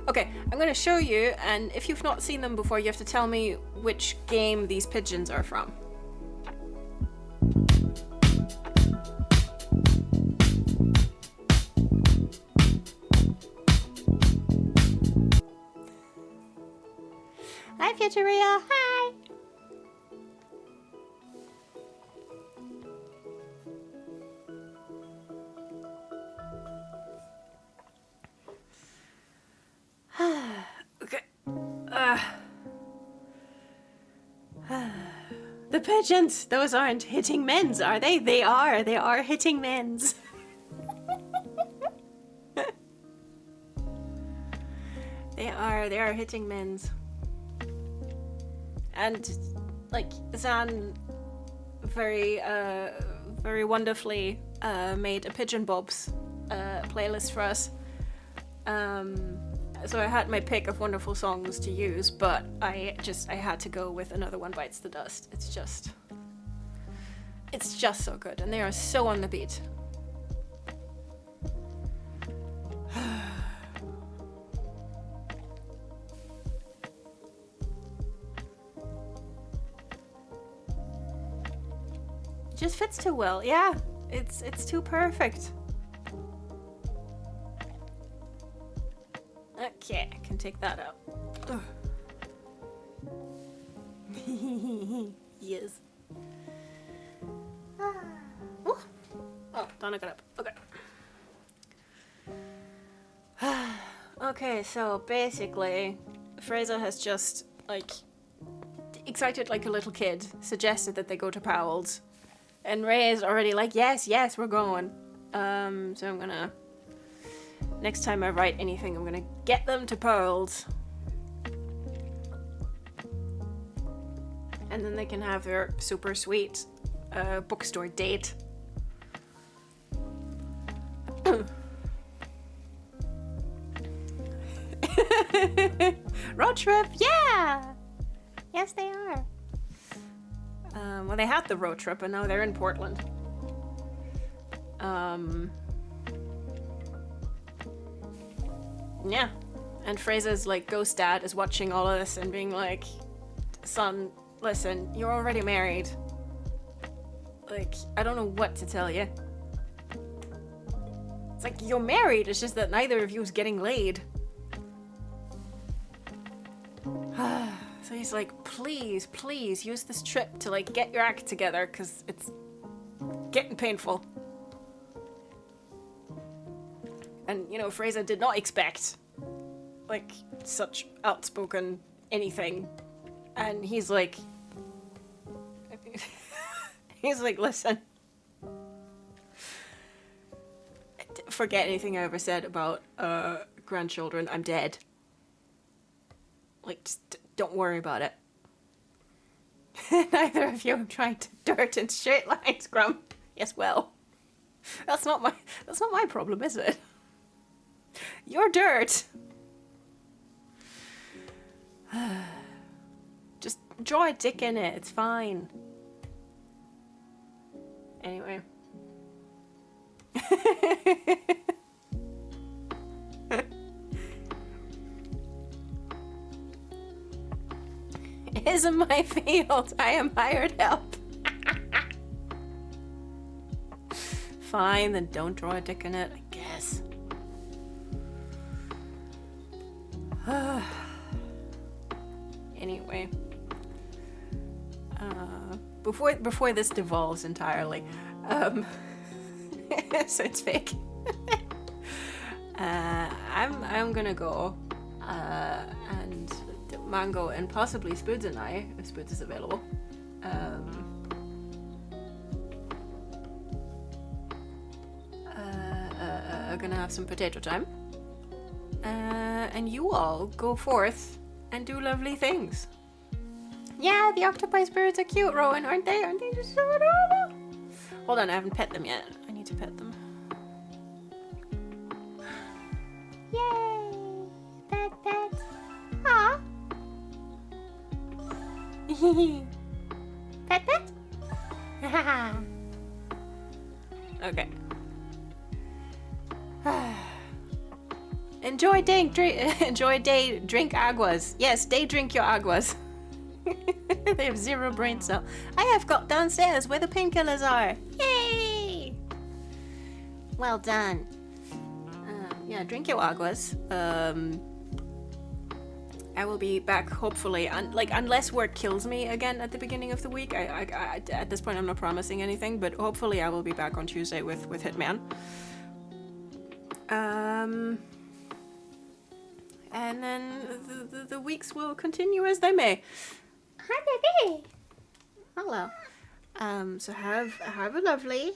okay, I'm gonna show you, and if you've not seen them before, you have to tell me which game these pigeons are from. Hi, Futuria. Hi. Okay. The pigeons. Those aren't hitting men's, are they? They are. They are hitting men's. They are hitting men's. And like Zan very wonderfully made a Pigeon Bobs playlist for us. So I had my pick of wonderful songs to use, but I had to go with Another One Bites the Dust. It's just so good, and they are so on the beat. Just fits too well. Yeah, it's too perfect. Okay, I can take that out. Yes. Oh, Donna got up. Okay. Okay, so basically, Fraser has just, like, excited like a little kid, suggested that they go to Powell's. And Ray is already like, yes, we're going. So I'm gonna... Next time I write anything, I'm gonna get them to Pearls. And then they can have their super sweet bookstore date. Road trip, yeah! Yes, they are. Well, they had the road trip, and now they're in Portland. Yeah. And Fraser's, like, ghost dad is watching all of this and being like, son, listen, you're already married. Like, I don't know what to tell you. It's like, you're married, it's just that neither of you is getting laid. So he's like, please use this trip to like get your act together, because it's getting painful. And you know, Fraser did not expect like such outspoken anything. And he's like, listen, forget anything I ever said about grandchildren. I'm dead. Like, just don't worry about it. Neither of you am trying to dirt in straight lines, Grump. Yes, well. That's not my problem, is it? You're dirt. Just draw a dick in it. It's fine. Anyway. It isn't my field. I am hired help. Fine, then don't draw a dick in it, I guess. Anyway. Before this devolves entirely, so it's fake. I'm gonna go, and Mango and possibly Spoods and I, if Spoods is available, are gonna have some potato time, and you all go forth and do lovely things. Yeah, the octopi spirits are cute, Rowan, aren't they? Aren't they just so adorable? Hold on, I haven't pet them yet. I need to pet them. Yay! Pet, pet. Aw. Pet, pet. Okay. Enjoy day, drink aguas. Yes, day drink your aguas. They have 0 brain cell. I have got downstairs where the painkillers are. Yay! Well done. Yeah, drink your aguas. I will be back hopefully, unless work kills me again at the beginning of the week. I at this point I'm not promising anything, but hopefully I will be back on Tuesday with Hitman. And then the weeks will continue as they may. Hi, baby. Hello. So have a lovely,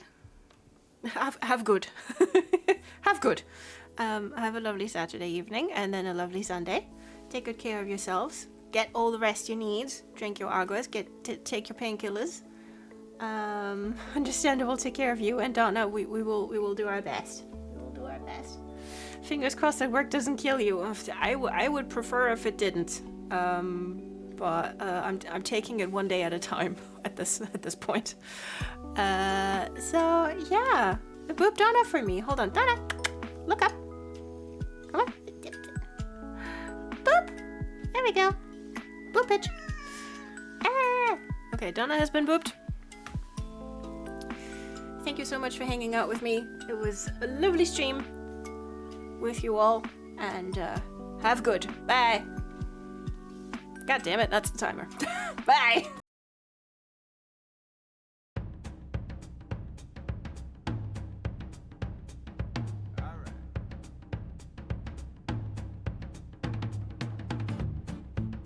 have good, have good. Have a lovely Saturday evening and then a lovely Sunday. Take good care of yourselves. Get all the rest you need. Drink your aguas. Take your painkillers. Understand we'll take care of you and Donna. We will do our best. We will do our best. Fingers crossed that work doesn't kill you. I would prefer if it didn't. But I'm taking it one day at a time at this point. So yeah, boop Donna for me. Hold on, Donna, look up. Come on. Boop. There we go. Boopage. Ah. Okay, Donna has been booped. Thank you so much for hanging out with me. It was a lovely stream with you all, and have good. Bye. God damn it, that's the timer. Bye.